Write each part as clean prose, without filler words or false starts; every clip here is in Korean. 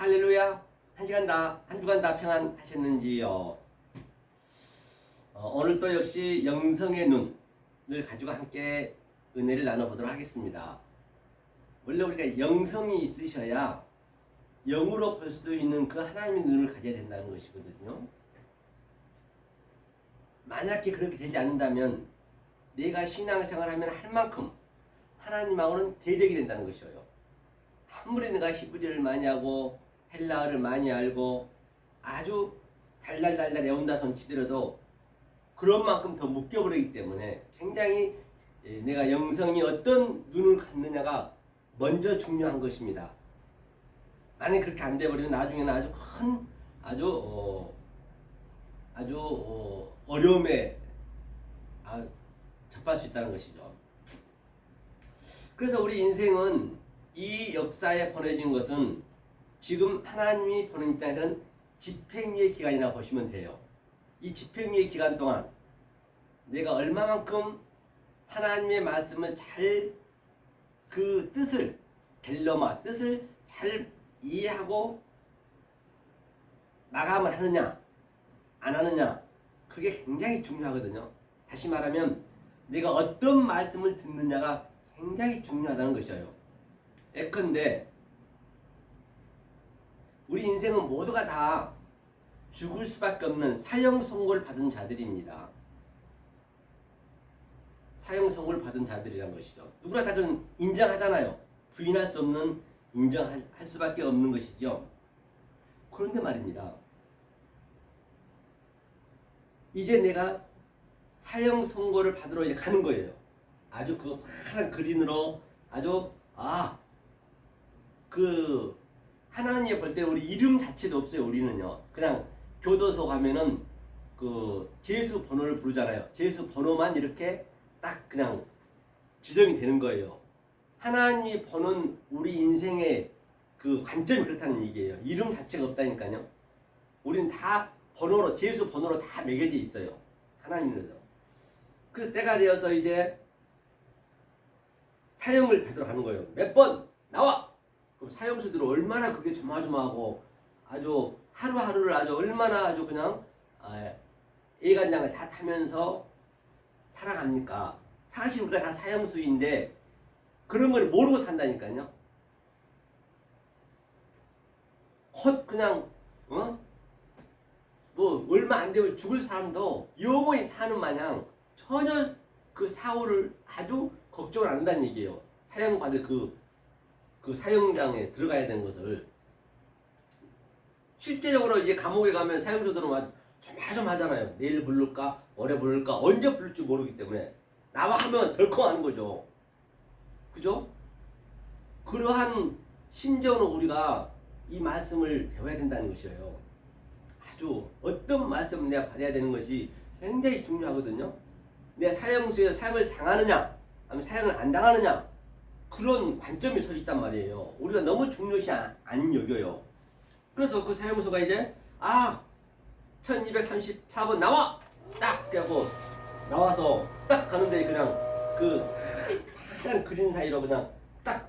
할렐루야. 한 주간 다 평안하셨는지요? 오늘 또 역시 영성의 눈을 가지고 함께 은혜를 나눠보도록 하겠습니다. 원래 우리가 영성이 있으셔야 영으로 볼 수 있는 그 하나님의 눈을 가져야 된다는 것이거든요. 만약에 그렇게 되지 않는다면 내가 신앙생활하면 할 만큼 하나님하고는 대적이 된다는 것이에요. 아무리 내가 히브리어를 많이 하고 헬라어를 많이 알고 아주 달달달달 애운다 손치더라도 그런 만큼 더 묶여버리기 때문에 굉장히 내가 영성이 어떤 눈을 갖느냐가 먼저 중요한 것입니다. 만약 그렇게 안 돼버리면 나중에는 아주 큰 어려움에 접할 수 있다는 것이죠. 그래서 우리 인생은 이 역사에 보내진 것은 지금 하나님이 보는 입장에서는 집행유예 기간이라 보시면 돼요. 이 집행유예 기간 동안 내가 얼마만큼 하나님의 말씀을 잘 그 뜻을 뜻을 잘 이해하고 마감을 하느냐 안 하느냐, 그게 굉장히 중요하거든요. 다시 말하면 내가 어떤 말씀을 듣느냐가 굉장히 중요하다는 것이에요. 예컨대 우리 인생은 모두가 다 죽을 수밖에 없는 사형 선고를 받은 자들입니다. 사형 선고를 받은 자들이란 것이죠. 누구나 다 그건 인정하잖아요. 부인할 수 없는, 인정할 수밖에 없는 것이죠. 그런데 말입니다. 이제 내가 사형 선고를 받으러 이제 가는 거예요. 아주 그 파란 그린으로 아주 하나님이 볼 때 우리 이름 자체도 없어요. 우리는요. 그냥 교도소 가면은 그 제수 번호를 부르잖아요. 제수 번호만 이렇게 딱 그냥 지정이 되는 거예요. 하나님이 보는 우리 인생의 그 관점이 그렇다는 얘기예요. 이름 자체가 없다니까요. 우리는 다 번호로, 제수 번호로 다 매겨져 있어요. 하나님으로서. 그래서 때가 되어서 이제 사형을 받으러 가는 거예요. 몇 번 나와! 그럼 사형수들은 얼마나 그게 조마조마하고 아주 하루하루를 아주 얼마나 아주 그냥 애간장을 다 타면서 살아갑니까? 사실 우리가 다 사형수인데 그런 걸 모르고 산다니까요. 곧 그냥 뭐 얼마 안 되면 죽을 사람도 영원히 사는 마냥 전혀 그 사후를 아주 걱정을 안 한다는 얘기예요. 사형받을 그 사형장에 들어가야 되는 것을. 실제적으로 이제 감옥에 가면 사형수들은 아주 조마조마하잖아요. 내일 부를까, 모레 부를까, 언제 부를지 모르기 때문에 나와 하면 덜컹 하는 거죠. 그죠? 그러한 심정으로 우리가 이 말씀을 배워야 된다는 것이에요. 아주 어떤 말씀을 내가 받아야 되는 것이 굉장히 중요하거든요. 내 사형수의 사형을 당하느냐 아니면 사형을 안 당하느냐, 그런 관점이 서 있단 말이에요. 우리가 너무 중요시 안 여겨요. 그래서 그 사형수가 이제 1234번 나와! 딱! 그래갖고 나와서 딱 가는데 그냥 그 파란 그린 사이로 그냥 딱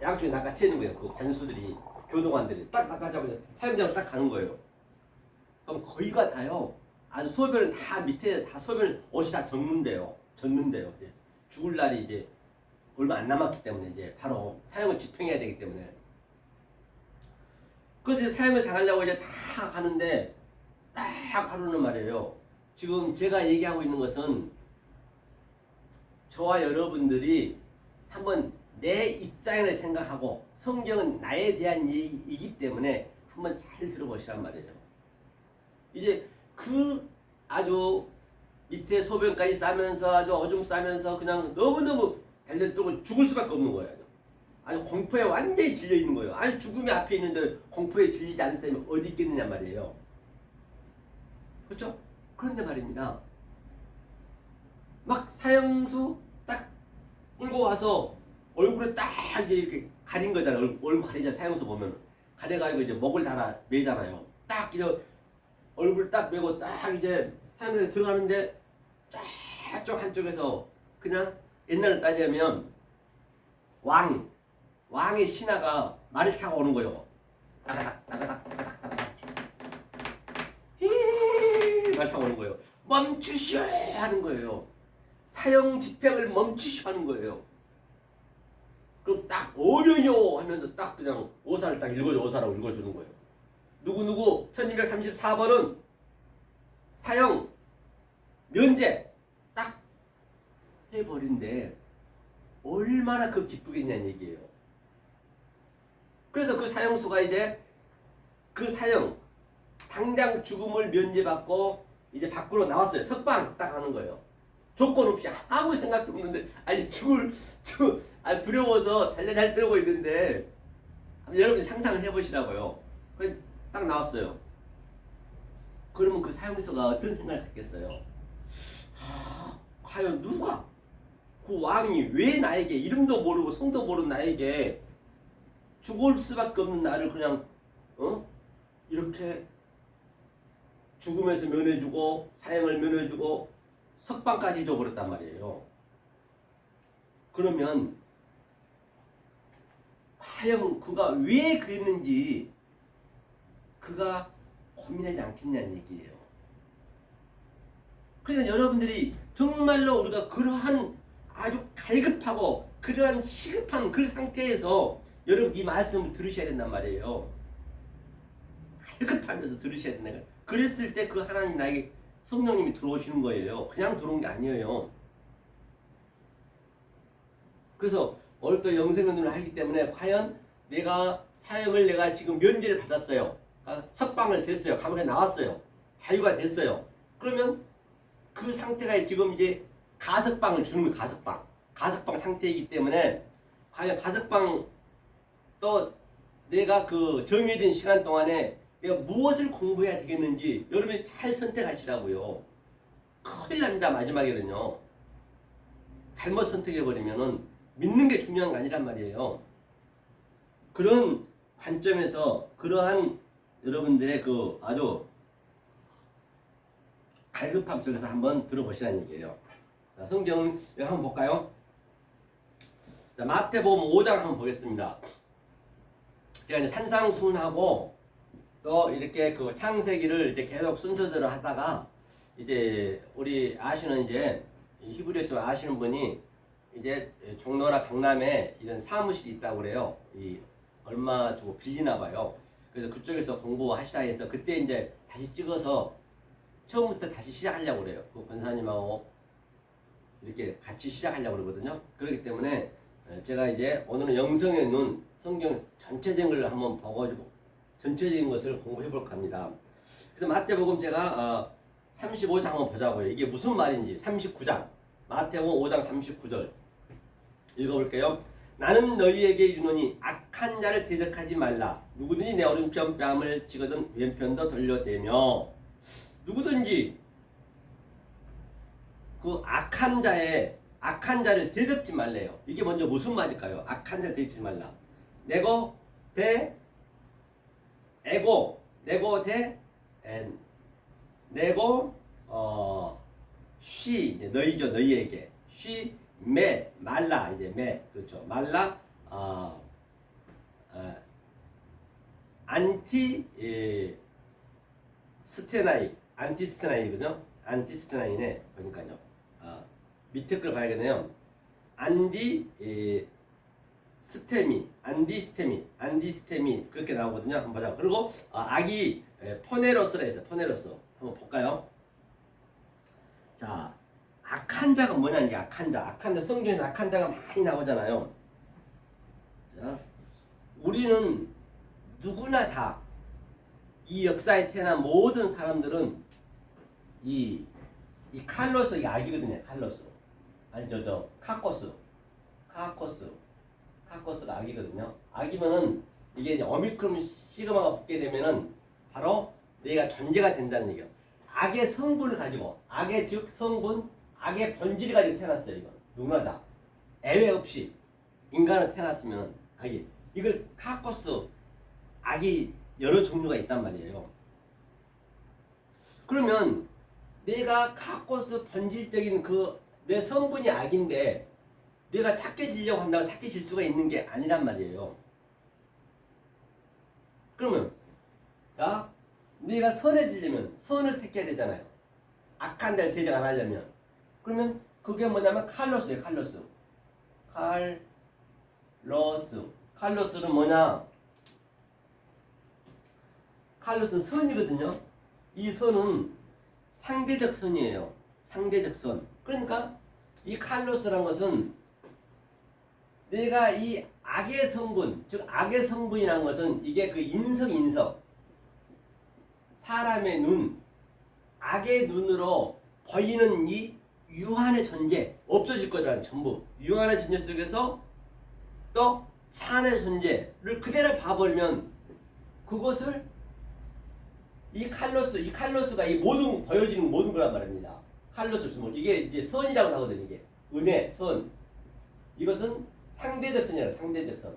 양쪽에 낚아채는 거예요. 그 관수들이, 교도관들이 딱 낚아잡아서 사형장으로 딱 가는 거예요. 그럼 거의가 다요. 아주 소변을 다 밑에 다 소변을 옷이 다 젖는데요. 이제 죽을 날이 이제 얼마 안 남았기 때문에 이제 바로 사형을 집행해야 되기 때문에. 그래서 이제 사형을 당하려고 이제 다 가는데 딱 하루는 말이에요. 지금 제가 얘기하고 있는 것은 저와 여러분들이 한번 내 입장을 생각하고 성경은 나에 대한 얘기이기 때문에 한번 잘 들어보시란 말이에요. 이제 그 아주 밑에 소변까지 싸면서 아주 오줌 싸면서 그냥 너무너무 달달 떨고 죽을 수밖에 없는 거예요. 아주 공포에 완전히 질려 있는 거예요. 아니 죽음이 앞에 있는데 공포에 질리지 않은 사람이 어디 있겠느냐 말이에요. 그렇죠? 그런데 말입니다. 막 사형수 딱 끌고 와서 얼굴에 딱 이제 이렇게 가린 거잖아요. 얼굴 가리잖아요. 사형수 보면 가려가지고 이제 목을 달아 매잖아요. 딱 이제 얼굴 딱 매고 딱 이제 사형장에 들어가는데 저쪽 한쪽에서 그냥 옛날에 따지면 왕의 신하가 말을 타고 오는 거예요. 따가닥 따가닥 따가닥 따가닥 히 말타고 오는 거예요. 멈추시오 하는 거예요. 사형 집행을 멈추시오 하는 거예요. 그럼 딱 오면요 하면서 딱 그냥 오사를 딱 읽어줘. 오사라고 읽어주는 거예요. 누구누구 1234번은 사형 면제 딱 해버린데 얼마나 그 기쁘겠냐는 얘기예요. 그래서 그 사형수가 이제 그 사형 당장 죽음을 면제받고 이제 밖으로 나왔어요. 석방 딱 하는 거예요. 조건 없이 아무 생각도 없는데 아니 두려워서 달달달 떨고 있는데 여러분이 상상을 해보시라고요. 딱 나왔어요. 그러면 그 사형수가 어떤 생각을 했겠어요? 과연 누가 그 왕이 왜 나에게 이름도 모르고 성도 모르는 나에게 죽을 수밖에 없는 나를 그냥 이렇게 죽음에서 면해주고 사형을 면해주고 석방까지 줘버렸단 말이에요. 그러면 과연 그가 왜 그랬는지 그가 고민하지 않겠냐는 얘기예요. 그러니까 여러분들이 정말로 우리가 그러한 아주 갈급하고 그러한 시급한 그 상태에서 여러분 이 말씀을 들으셔야 된단 말이에요. 갈급하면서 들으셔야 된다. 그랬을 때 그 하나님 나에게 성령님이 들어오시는 거예요. 그냥 들어온 게 아니에요. 그래서 오늘 또 영생운동을 하기 때문에 과연 내가 사형을 내가 지금 면제를 받았어요. 석방을 됐어요. 감옥에 나왔어요. 자유가 됐어요. 그러면 그 상태가 지금 이제 가석방을 주는 거예요. 가석방. 가석방 상태이기 때문에 과연 가석방 또 내가 그 정해진 시간 동안에 내가 무엇을 공부해야 되겠는지 여러분이 잘 선택하시라고요. 큰일 납니다. 마지막에는요. 잘못 선택해버리면은 믿는 게 중요한 거 아니란 말이에요. 그런 관점에서 그러한 여러분들의 그 아주 갈급함 속에서 한번 들어보시라는 얘기예요. 자, 성경 한번 볼까요? 자, 마태복음 5장 한번 보겠습니다. 제가 이제 산상순하고 또 이렇게 그 창세기를 이제 계속 순서대로 하다가 이제 우리 아시는 이제 히브리어 좀 아시는 분이 이제 종로나 강남에 이런 사무실이 있다고 그래요. 이 얼마 주고 빌리나 봐요. 그래서 그쪽에서 공부하시다 해서 그때 이제 다시 찍어서 처음부터 다시 시작하려고 그래요. 그 권사님하고 이렇게 같이 시작하려고 그러거든요. 그렇기 때문에 제가 이제 오늘은 영성의 눈, 성경 전체적인 걸 한번 보고 전체적인 것을 공부해 볼까 합니다. 그래서 마태복음 제가 35장 한번 보자고요. 이게 무슨 말인지 39장 마태복음 5장 39절 읽어볼게요. 나는 너희에게 이르노니 악한 자를 대적하지 말라. 누구든지 내 오른편 뺨을 치거든 왼편도 돌려대며. 누구든지 그 악한 자를 대적지 말래요. 이게 먼저 무슨 말일까요? 악한 자를 대적지 말라. 네고 대 에고 네고 대 엔 네고 쉬 너희죠. 너희에게 쉬 매 말라 이제 매 그렇죠. 말라 안티 스테나이 안티스테나이거든요. 안티스테나이네 그러니까요. 밑에 걸 봐야겠네요. 안디스테미 그렇게 나오거든요. 한번 보자. 그리고 악이 포네로스라 해서 포네로스 한번 볼까요? 자, 악한 자가 뭐냐 이게 악한 자 성경에는 악한 자가 많이 나오잖아요. 자, 우리는 누구나 다 이 역사에 태어난 모든 사람들은 이 칼로스 이 악이거든요. 칼로스 아니 카코스가 악이거든요. 악이면은 이게 이제 오미크론 시그마가 붙게 되면은 바로 내가 존재가 된다는 얘기예요. 악의 성분을 가지고 악의 즉 성분, 악의 본질을 가지고 태어났어요. 이건 누구나 다 예외 없이 인간으로 태어났으면 악이 이걸 카코스 악이 여러 종류가 있단 말이에요. 그러면 내가 카코스 본질적인 그 내 성분이 악인데 내가 착해지려고 한다고 착해질 수가 있는 게 아니란 말이에요. 그러면 자, 네가 선해지려면 선을 택해야 되잖아요. 악한 데를 대적 안 하려면. 그러면 그게 뭐냐면 칼로스예요. 칼로스. 칼로스. 칼로스는 뭐냐? 칼로스는 선이거든요. 이 선은 상대적 선이에요. 상대적 선. 그러니까 이 칼로스란 것은 내가 이 악의 성분, 즉 악의 성분이라는 것은 이게 그 인석. 사람의 눈, 악의 눈으로 보이는 이 유한의 존재, 없어질 거라는 전부. 유한의 존재 속에서 또 찬의 존재를 그대로 봐버리면 그것을 이 칼로스가 이 모든 보여지는 모든 거란 말입니다. 칼로스 이게 이제 선이라고 하거든요. 이게 은혜, 선. 이것은 상대적 선이라 상대적 선.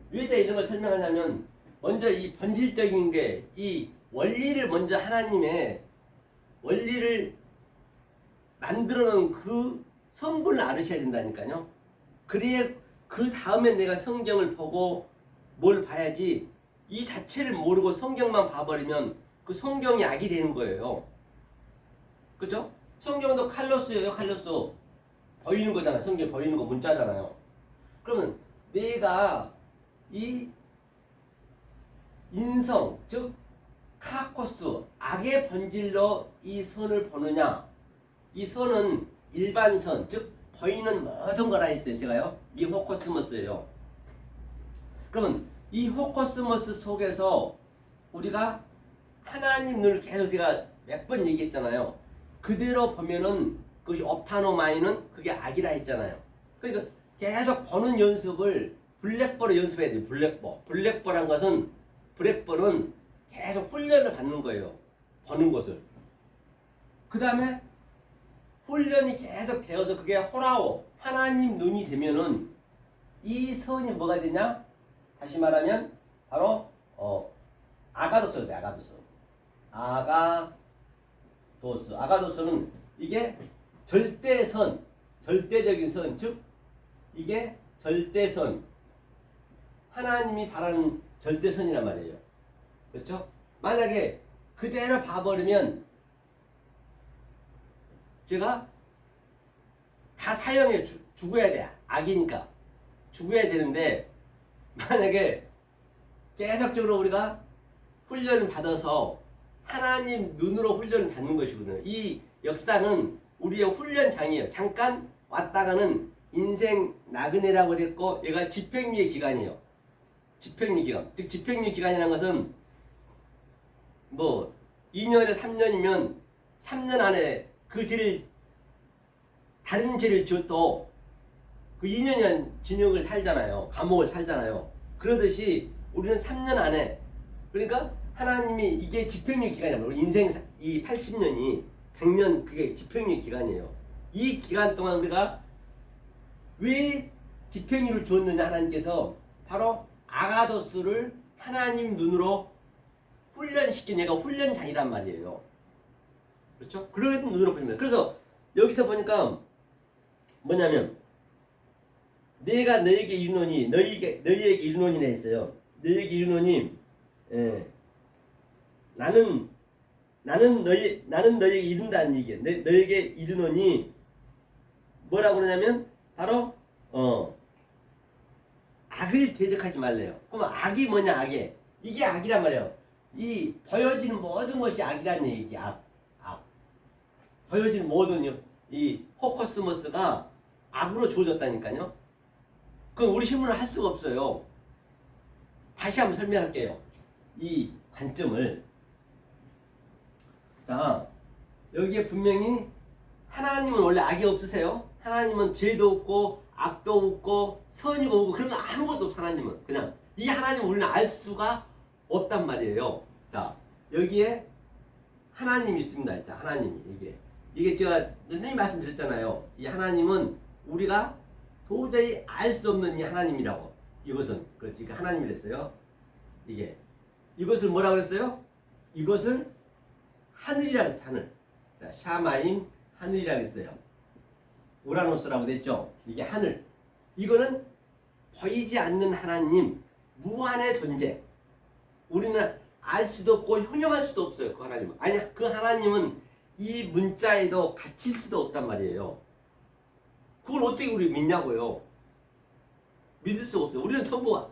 왜 제가 이런 걸 설명하냐면 먼저 이 본질적인 게 이 원리를 먼저 하나님의 원리를 만들어 놓은 그 성분을 알으셔야 된다니까요. 그래야 그 다음에 내가 성경을 보고 뭘 봐야지 이 자체를 모르고 성경만 봐버리면 그 성경이 악이 되는 거예요. 그죠? 성경도 칼로스예요. 칼로스. 보이는 거잖아요. 성경 보이는 거 문자잖아요. 그러면 내가 이 인성, 즉 카코스, 악의 본질로 이 선을 보느냐? 이 선은 일반선, 즉 보이는 모든 거라 했어요. 제가요. 이 호코스모스예요. 그러면 이 호코스모스 속에서 우리가 하나님 눈을 계속 제가 몇 번 얘기했잖아요. 그대로 보면은 그것이 옵타노마이는 그게 악이라 했잖아요. 그러니까 계속 보는 연습을 블랙볼을 연습해야 돼요. 블랙볼한 것은 블랙볼은 계속 훈련을 받는 거예요. 보는 것을. 그 다음에 훈련이 계속 되어서 그게 호라오 하나님 눈이 되면은 이 선이 뭐가 되냐? 다시 말하면 바로 아가도스가 돼. 아가도스는 이게 절대선, 절대적인 선, 즉 이게 절대선, 하나님이 바라는 절대선이란 말이에요. 그렇죠? 만약에 그대로 봐버리면 제가 다 사형에 죽어야 돼. 악이니까 죽어야 되는데 만약에 계속적으로 우리가 훈련을 받아서 하나님 눈으로 훈련을 받는 것이거든요. 이 역사는 우리의 훈련장이에요. 잠깐 왔다가는 인생 나그네라고 됐고 얘가 집행유예 기간이에요. 집행유예 기간. 즉 집행유예 기간이라는 것은 뭐 2년에 3년이면 3년 안에 그 죄를 다른 죄를 지어도 그 2년이란 징역을 살잖아요. 감옥을 살잖아요. 그러듯이 우리는 3년 안에 그러니까 하나님이 이게 집행유예 기간이에요. 인생 이 80년이 100년 그게 집행유예 기간이에요. 이 기간 동안 우리가 왜 집행유예를 주었느냐 하나님께서 바로 아가도스를 하나님 눈으로 훈련시킨 얘가 훈련장이란 말이에요. 그렇죠? 그런 눈으로 보면 그래서 여기서 보니까 뭐냐면 내가 너에게 이르노니 너희에게 이르노니라 했어요. 너희에게 이르노니 나는 너희에게 이른다는 얘기예요. 너희에게 이르노니 뭐라고 그러냐면 바로 악을 대적하지 말래요. 그럼 악이 뭐냐 악에 이게 악이란 말이에요. 이 보여지는 모든 것이 악이라는 얘기야. 악. 보여지는 모든 이 호코스모스가 악으로 주어졌다니까요. 그건 우리 힘으로 할 수가 없어요. 다시 한번 설명할게요. 이 관점을. 자, 여기에 분명히 하나님은 원래 악이 없으세요. 하나님은 죄도 없고 악도 없고 선이고 없고 그런 거 아무것도 없어. 하나님은 그냥 이 하나님을 우리는 알 수가 없단 말이에요. 자, 여기에 하나님이 있습니다. 자, 하나님이 이게 제가 늘 말씀드렸잖아요. 이 하나님은 우리가 도저히 알 수 없는 이 하나님이라고. 이것은 그렇지. 하나님이랬어요. 이것을 뭐라고 그랬어요? 이것을 하늘이라 그랬어요. 하늘. 자, 샤마임 하늘이라 그랬어요. 우라노스라고 됐죠. 이게 하늘. 이거는 보이지 않는 하나님, 무한의 존재. 우리는 알 수도 없고 형용할 수도 없어요. 그 하나님은. 아니, 그 하나님은 이 문자에도 갇힐 수도 없단 말이에요. 그걸 어떻게 우리 믿냐고요. 믿을 수가 없어요. 우리는 전부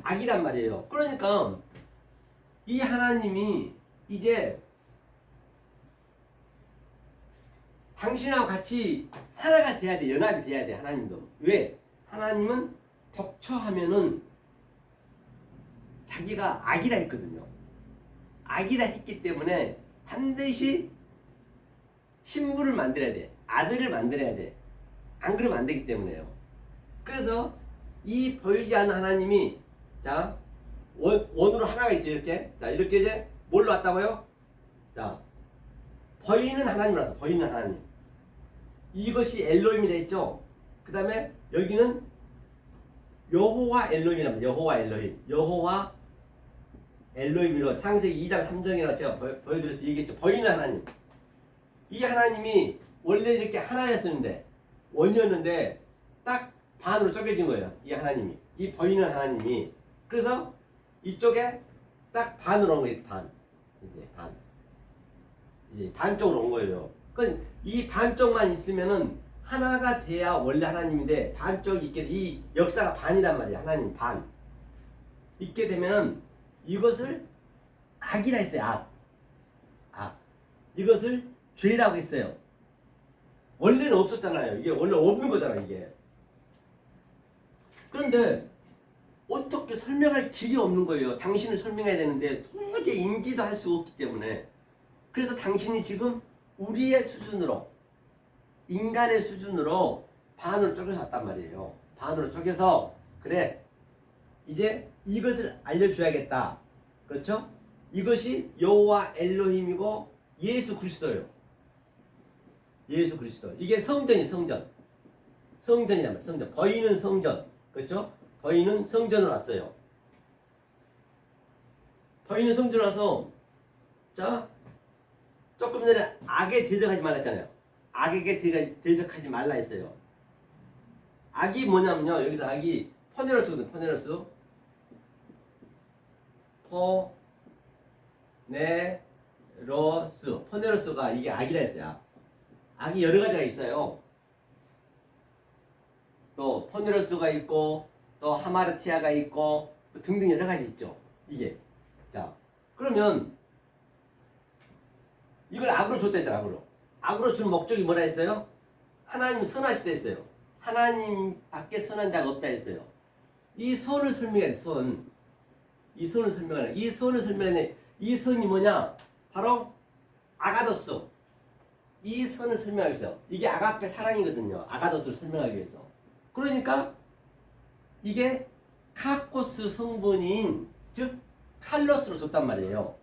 악이란 말이에요. 그러니까 이 하나님이 이제 당신하고 같이 하나가 돼야 돼. 연합이 돼야 돼. 하나님도. 왜? 하나님은 덕처하면은 자기가 악이라 했거든요. 악이라 했기 때문에 반드시 신부를 만들어야 돼. 아들을 만들어야 돼. 안 그러면 안 되기 때문에요. 그래서 이 보이지 않는 하나님이 자 원으로 하나가 있어요. 이렇게. 자 이렇게 이제 뭘로 왔다고요? 자 보이는 하나님이라서 보이는 하나님. 이것이 엘로힘이라 했죠. 그 다음에 여기는 여호와 엘로힘이란 말이에요. 여호와 엘로힘. 여호와 엘로힘이로 창세기 2장 3절이라고 제가 보여드렸을 때 얘기했죠. 보이는 하나님. 이 하나님이 원래 이렇게 하나였었는데 원이었는데 딱 반으로 쪼개진 거예요. 이 하나님이. 이 보이는 하나님이. 그래서 이쪽에 딱 반으로 온 거예요. 반. 이제 반. 이제 반쪽으로 온 거예요. 그러니까 이 반쪽만 있으면은 하나가 돼야 원래 하나님인데 반쪽이 있게 이 역사가 반이란 말이야. 하나님 반. 있게 되면 이것을 악이라 했어요. 악. 악. 이것을 죄라고 했어요. 원래는 없었잖아요. 이게 원래 없는 거잖아, 이게. 그런데 어떻게 설명할 길이 없는 거예요. 당신을 설명해야 되는데 도저히 인지도 할 수 없기 때문에. 그래서 당신이 지금 우리의 수준으로 인간의 수준으로 반으로 쪼개서 왔단 말이에요. 반으로 쪼개서 그래 이제 이것을 알려줘야겠다. 그렇죠? 이것이 여호와 엘로힘이고 예수 그리스도예요. 예수 그리스도. 이게 성전이 성전. 성전이란 말이에요. 성전. 보이는 성전. 그렇죠? 보이는 성전으로 왔어요. 보이는 성전으로 와서 자 조금 전에 악에 대적하지 말라 했잖아요. 악에게 대적하지 말라 했어요. 악이 뭐냐면요. 여기서 악이 포네로스거든요. 포네로스. 포네로스. 포네로스가 이게 악이라 했어요. 악이 여러 가지가 있어요. 또 포네로스가 있고 또 하마르티아가 있고 등등 여러 가지 있죠. 이게. 자, 그러면 이걸 악으로 줬다 했잖아. 악으로. 악으로 준 목적이 뭐라 했어요? 하나님 선하시다 했어요. 하나님 밖에 선한 자가 없다 했어요. 이 선을 설명해야 돼. 선. 이 선을 설명하는. 이 선을 설명하는. 이 선이 뭐냐? 바로 아가도스. 이 선을 설명하기 위해서. 이게 아가페 사랑이거든요. 아가도스를 설명하기 위해서. 그러니까 이게 카코스 성분인 즉 칼로스로 줬단 말이에요.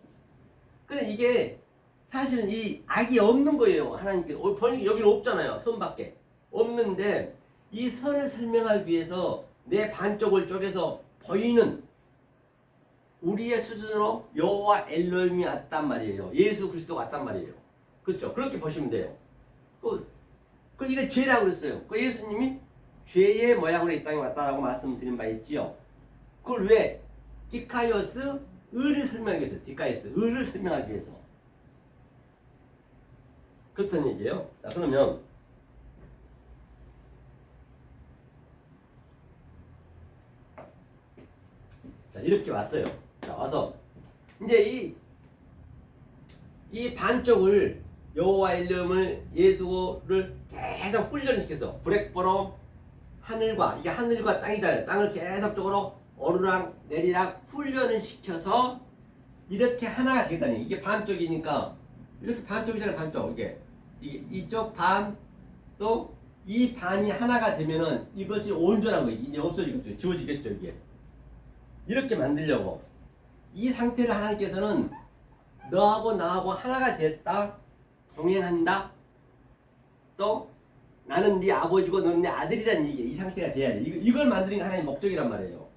그래 이게 사실은 이 악이 없는 거예요. 하나님께. 여기는 없잖아요. 선밖에. 없는데 이 선을 설명하기 위해서 내 반쪽을 쪼개서 보이는 우리의 수준으로 여호와 엘로힘이 왔단 말이에요. 예수 그리스도가 왔단 말이에요. 그렇죠? 그렇게 보시면 돼요. 이게 죄라고 그랬어요. 예수님이 죄의 모양으로 이 땅에 왔다라고 말씀드린 바 있지요. 그걸 왜? 디카이오스 의를 설명하기 위해서. 디카이오스 의를 설명하기 위해서. 그렇다는 얘기예요. 자, 그러면 자, 이렇게 왔어요. 자, 와서 이제 이 반쪽을 여호와 엘로힘을 예수를 계속 훈련을 시켜서 브렉보로 하늘과 이게 하늘과 땅이잖아요. 땅을 계속적으로 오르락 내리락 훈련을 시켜서 이렇게 하나가 되겠다니. 이게 반쪽이니까 이렇게 반쪽이잖아요. 반쪽. 이게 이쪽 반 또 이 반이 하나가 되면은 이것이 온전한 거예요. 이제 없어지겠죠. 지워지겠죠. 이게 이렇게 만들려고 이 상태를 하나님께서는 너하고 나하고 하나가 됐다. 동행한다. 또 나는 네 아버지고 너는 내 아들이라는 얘기. 이 상태가 돼야 돼. 이걸 만드는 게 하나님의 목적이란 말이에요.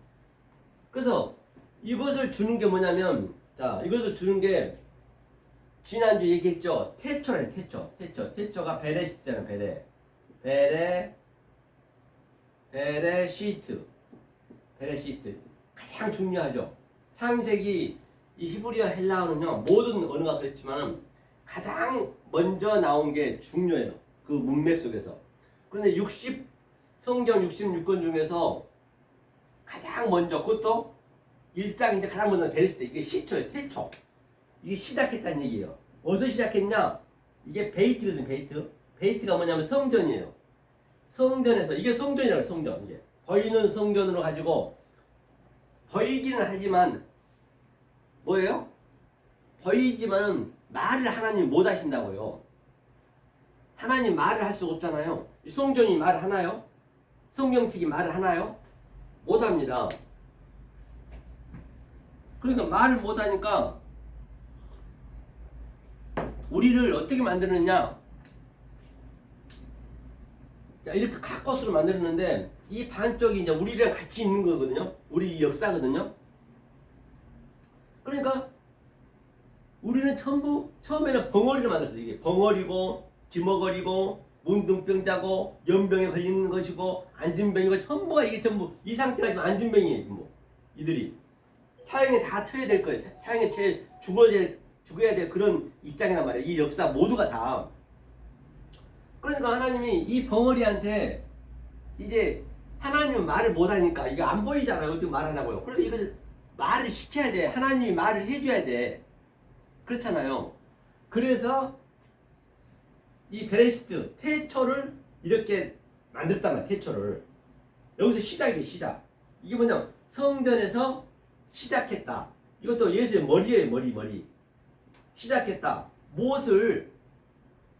그래서 이것을 주는 게 뭐냐면 자 이것을 주는 게 지난주 얘기했죠. 태초래. 태초가 베레시트잖아요. 베레시트. 가장 중요하죠. 창세기 이 히브리어 헬라어는요 모든 언어가 그렇지만 가장 먼저 나온 게 중요해요. 그 문맥 속에서. 그런데 성경 66권 중에서 가장 먼저 그것도 1장 이제 가장 먼저 베레시트 이게 시초예요. 태초. 이게 시작했다는 얘기예요. 어디서 시작했냐? 이게 베이트거든. 베이트가 뭐냐면 성전이에요. 성전에서 이게 성전이라고 성전. 이게 보이는 성전으로 가지고 보이기는 하지만 뭐예요? 보이지만 말을 하나님이 못 하신다고요. 하나님 말을 할 수가 없잖아요. 성전이 말을 하나요? 성경책이 말을 하나요? 못 합니다. 그러니까 말을 못 하니까 우리를 어떻게 만드느냐? 자, 이렇게 카코스로 만들었는데 이 반쪽이 이제 우리랑 같이 있는 거거든요. 우리 역사거든요. 그러니까 우리는 전부 처음에는 벙어리를 만들었어요. 이게 벙어리고 기머거리고 문둥병자고 연병에 걸리는 것이고 안진병이고 전부가 이게 전부 이 상태가 지금 안진병이에요. 뭐 이들이 사형에 다 처해야 될 거예요. 사형에 처해 죽어야 될 그런 입장이란 말이에요. 이 역사 모두가 다. 그러니까 하나님이 이 벙어리한테 이제 하나님은 말을 못하니까 이게 안 보이잖아요. 어떻게 말하냐고요. 그래서 이걸 말을 시켜야 돼. 하나님이 말을 해줘야 돼. 그렇잖아요. 그래서 이 베레시트 태초를 이렇게 만들었단 말이야. 태초를 여기서 시작이에요. 시작. 이게 뭐냐 성전에서 시작했다. 이것도 예수의 머리예요. 머리 시작했다. 무엇을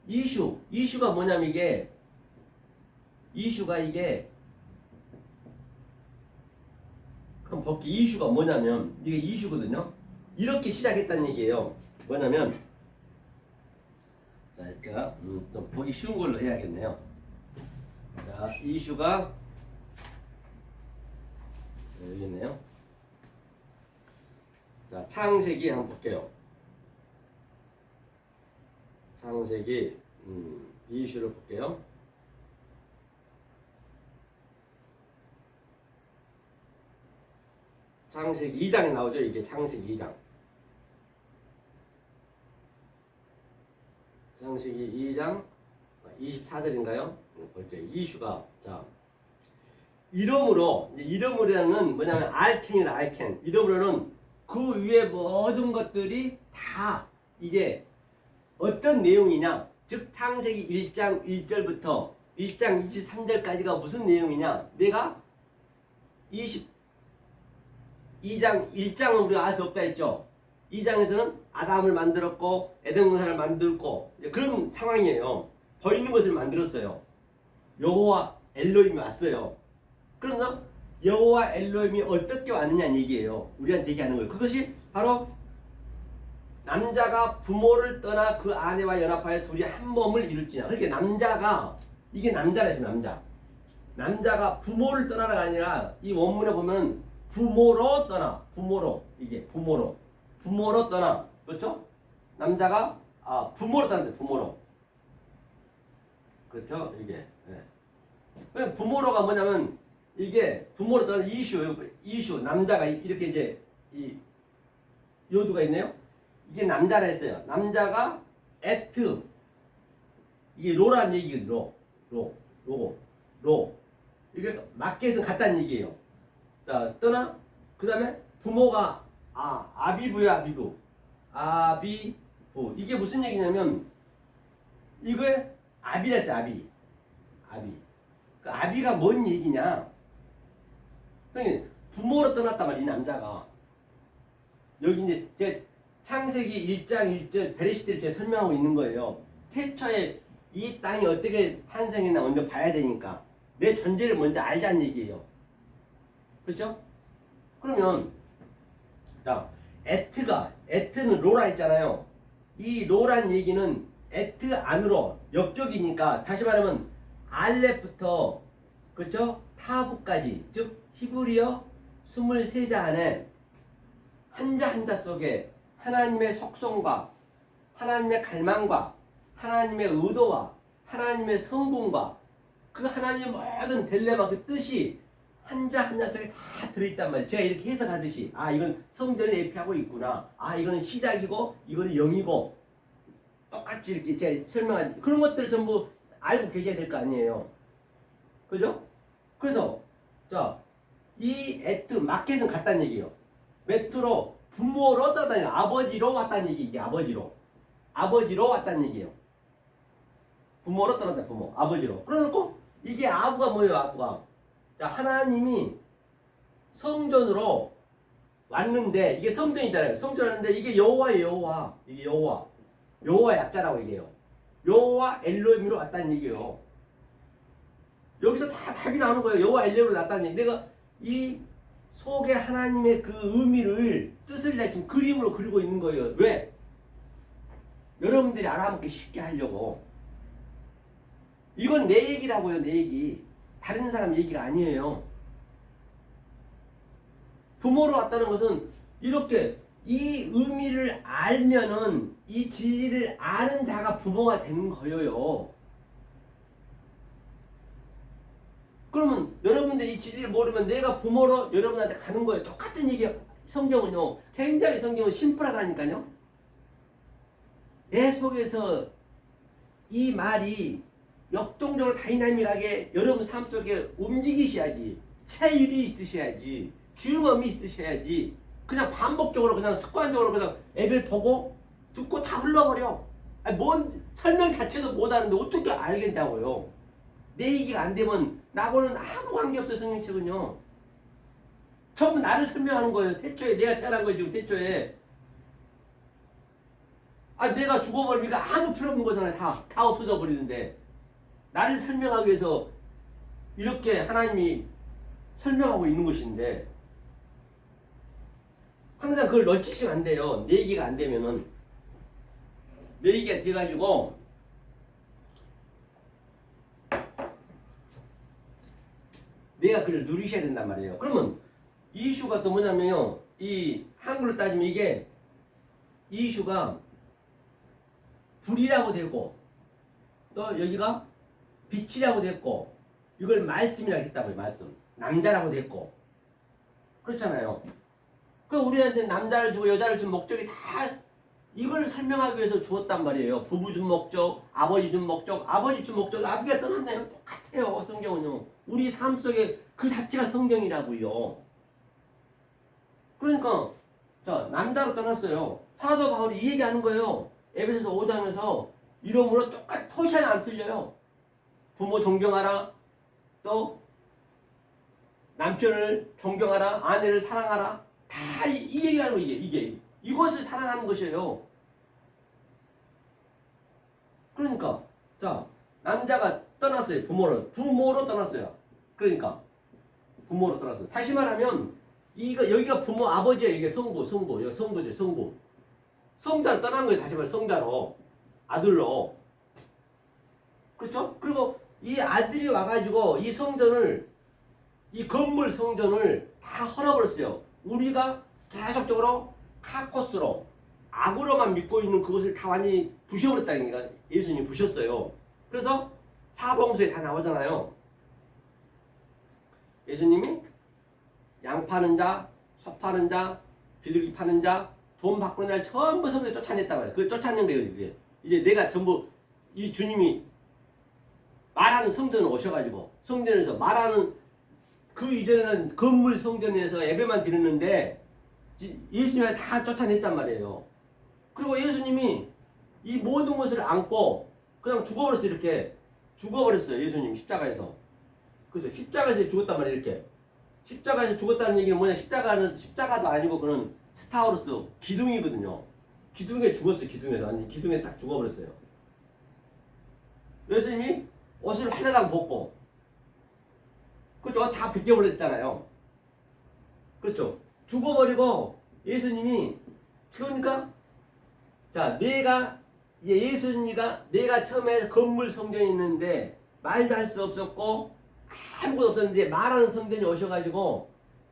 이슈가 뭐냐면 이게 그럼 볼게. 이슈가 뭐냐면 이게 이슈거든요. 이렇게 시작했다는 얘기예요. 뭐냐면 자 제가 좀 보기 쉬운 걸로 해야겠네요. 자 이슈가 여기 있네요. 자 창세기 한번 볼게요. 창세기 이슈를 볼게요. 창세기 2장에 나오죠. 이게 창세기 2장. 창세기 2장 24절인가요? 볼게요. 이슈가 자 이름으로는 뭐냐면 알켄이다. 알켄. 이름으로는 그 위에 모든 것들이 다 이제 어떤 내용이냐? 즉 창세기 1장 1절부터 1장 23절까지가 무슨 내용이냐? 내가 2장 1장은 우리가 알 수 없다 했죠. 2장에서는 아담을 만들었고 에덴 동산을 만들고 그런 상황이에요. 보이는 것을 만들었어요. 여호와 엘로힘이 왔어요. 그러나 여호와 엘로힘이 어떻게 왔느냐는 얘기예요. 우리한테 얘기하는 거예요. 그것이 바로 남자가 부모를 떠나 그 아내와 연합하여 둘이 한 몸을 이룰지냐. 그러니까 남자가 이게 남자라 했어요. 남자가 부모를 떠나가 아니라 이 원문에 보면 부모로 떠나. 부모로 떠나. 그렇죠? 남자가 부모로 떠난다. 부모로. 그렇죠? 이게. 네. 부모로가 뭐냐면 이게 부모로 떠난 이슈 남자가 이렇게 이제 이 요두가 있네요. 이게 남자라 했어요. 남자가 에트 이게 로란 얘기거든요. 로 이게 마켓은 같다는 얘기예요. 자 떠나 그 다음에 부모가 아비부 이게 무슨 얘기냐면 이거에 아비라 했어요. 아비 그 아비가 뭔 얘기냐? 그러니까 부모로 떠났단 말이야. 이 남자가 여기 이제 창세기 1장 1절 베레시트를 제가 설명하고 있는 거예요. 태초에 이 땅이 어떻게 탄생했나 먼저 봐야 되니까 내 존재를 먼저 알자는 얘기예요. 그렇죠? 그러면 자 에트는 로라 있잖아요. 이 로란 얘기는 에트 안으로 역격이니까 다시 말하면 알렙부터 그렇죠? 타브까지 즉 히브리어 23자 안에 한자 속에 하나님의 속성과 하나님의 갈망과 하나님의 의도와 하나님의 성분과 그 하나님의 모든 딜레마 그 뜻이 한자 한자 속에 다 들어있단 말이에요. 제가 이렇게 해석하듯이 아 이건 성전을 예표하고 있구나. 아 이거는 시작이고 이거는 영이고 똑같이 이렇게 제가 설명한 그런 것들을 전부 알고 계셔야 될 거 아니에요. 그죠? 그래서 자 이 에트 마켓은 같다는 얘기예요. 메트로 부모로 왔다는 아버지로 왔다는 얘기 이게 아버지로 왔다는 얘기예요. 부모로 떠났다 부모 아버지로. 그래놓고 이게 아부가 뭐예요 아부가? 자 하나님이 성전으로 왔는데 이게 성전이잖아요. 성전 왔는데 이게 여호와예요 여호와. 이게 여호와 약자라고 얘기해요. 여호와 엘로힘으로 왔다는 얘기예요. 여기서 다 답이 나오는 거예요. 여호와 엘로힘으로 왔다는 얘기. 내가 이 속에 하나님의 그 의미를 뜻을 내가 지금 그림으로 그리고 있는 거예요. 왜? 여러분들이 알아먹기 쉽게 하려고. 이건 내 얘기라고요. 내 얘기. 다른 사람 얘기가 아니에요. 부모로 왔다는 것은 이렇게 이 의미를 알면은 이 진리를 아는 자가 부모가 되는 거예요. 그러면 여러분들이 이 진리를 모르면 내가 부모로 여러분한테 가는 거예요. 똑같은 얘기야. 성경은요. 굉장히 성경은 심플하다니까요. 내 속에서 이 말이 역동적으로 다이나믹하게 여러분 삶 속에 움직이셔야지. 체율이 있으셔야지. 중음이 있으셔야지. 그냥 반복적으로 그냥 습관적으로 그냥 애들 보고 듣고 다 흘러버려. 아니, 뭔 설명 자체도 못하는데 어떻게 알겠냐고요. 내 얘기가 안 되면 나하고는 아무 관계없어요. 성경책은요. 전부 나를 설명하는 거예요. 태초에 내가 태어난 거예요. 지금 태초에. 아 내가 죽어버리니까 아무 필요 없는 거잖아요. 다 없어져 버리는데 나를 설명하기 위해서 이렇게 하나님이 설명하고 있는 것인데 항상 그걸 놓치시면 안 돼요. 내 얘기가 안 되면은 내 얘기가 돼가지고 내가 그걸 누리셔야 된단 말이에요. 그러면 이 이슈가 또 뭐냐면요. 이 한글로 따지면 이게 이 이슈가 불이라고 되고 또 여기가 빛이라고 됐고 이걸 말씀이라고 했다고요. 말씀. 남자라고 됐고 그렇잖아요. 그 우리한테 남자를 주고 여자를 준 목적이 다 이걸 설명하기 위해서 주었단 말이에요. 부부 준 목적, 아버지 준 목적, 아버지 준 목적, 아비가 떠났나요? 똑같아요. 성경은요. 우리 삶 속에 그 자체가 성경이라고요. 그러니까 자 남자로 떠났어요. 사도 바울이 이 얘기하는 거예요. 에베소서 5장에서 이러므로 똑같이 토시아는 안 틀려요. 부모 존경하라. 또 남편을 존경하라. 아내를 사랑하라. 다 이 얘기하는 거 이게 이것을 사랑하는 것이에요. 그러니까 자 남자가 떠났어요. 부모로 떠났어요. 그러니까 부모로 떠났어요. 다시 말하면 이거 여기가 부모 아버지예요. 이게 성부 여기 성부죠. 성자로 떠난 거예요. 다시 말해 성자로 아들로 그렇죠? 그리고 이 아들이 와가지고 이 성전을 이 건물 성전을 다 헐어버렸어요. 우리가 계속적으로 카코스로 악으로만 믿고 있는 그것을 다 완전히 부셔버렸다니까. 예수님이 부셨어요. 그래서 사복음서에 다 나오잖아요. 예수님이 양 파는 자, 소 파는 자, 비둘기 파는 자, 돈 바꾸는 자 전부 성전에 쫓아냈다고 해요. 그걸 쫓아낸 거예요. 이제 내가 전부 이 주님이 말하는 성전에 오셔가지고 성전에서 말하는 그 이전에는 건물 성전에서 예배만 드렸는데 예수님이 다 쫓아냈단 말이에요. 그리고 예수님이 이 모든 것을 안고 그냥 죽어버렸어요. 이렇게 죽어버렸어요. 예수님 십자가에서. 그래서 십자가에서 죽었단 말이에요. 이렇게 십자가에서 죽었다는 얘기는 뭐냐? 십자가도 아니고 그는 스타우루스 기둥이거든요. 기둥에 죽었어요. 기둥에서 아니 기둥에 딱 죽어버렸어요. 예수님이 옷을 하나당 벗고 그렇죠? 다 벗겨버렸잖아요. 그렇죠? 죽어버리고 예수님이 그러니까 자 내가 이제 예수님이가 내가 처음에 건물 성전이 있는데 말도 할 수 없었고 아무것도 없었는데 말하는 성전이 오셔가지고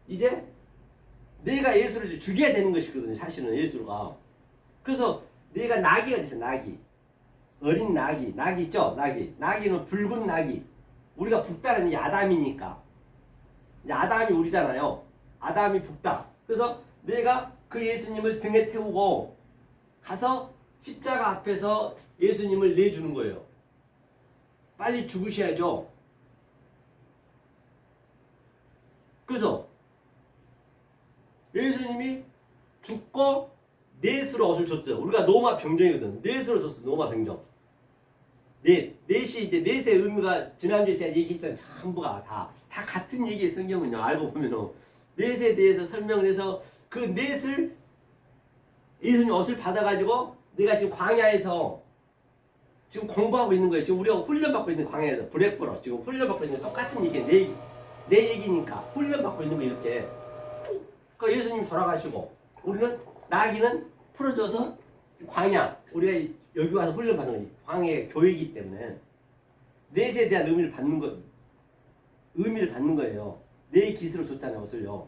이제 내가 예수를 죽여야 되는 것이거든요. 사실은 예수가. 그래서 내가 나귀가 됐어. 나귀. 어린 나귀. 나귀 있죠? 나귀. 나귀는 붉은 나귀. 우리가 북다른 야담이니까. 이제 아담이 우리잖아요. 아담이 북다. 그래서 내가 그 예수님을 등에 태우고 가서 십자가 앞에서 예수님을 내주는 거예요. 빨리 죽으셔야죠. 그래서 예수님이 죽고 넷으로 옷을 줬어요. 우리가 노마 병정이거든. 넷으로 줬어. 노마 병정. 넷이 이제 넷의 의미가 지난주에 제가 얘기했잖아요. 전부가 다 같은 얘기예요. 성경은요. 알고 보면은 넷에 대해서 설명을 해서 그 넷을 예수님 옷을 받아가지고 내가 지금 광야에서 지금 공부하고 있는 거예요. 지금 우리가 훈련받고 있는 광야에서 브렉브러 지금 훈련받고 있는 똑같은 얘기 내 얘기니까 훈련받고 있는 거 이렇게. 그 예수님 돌아가시고 우리는 나귀는 풀어줘서 광야 우리가 여기 와서 훈련받는 거지. 광야의 교회이기 때문에 넷에 대한 의미를 받는 거예요. 내 깃으로 줬잖아요. 옷을요.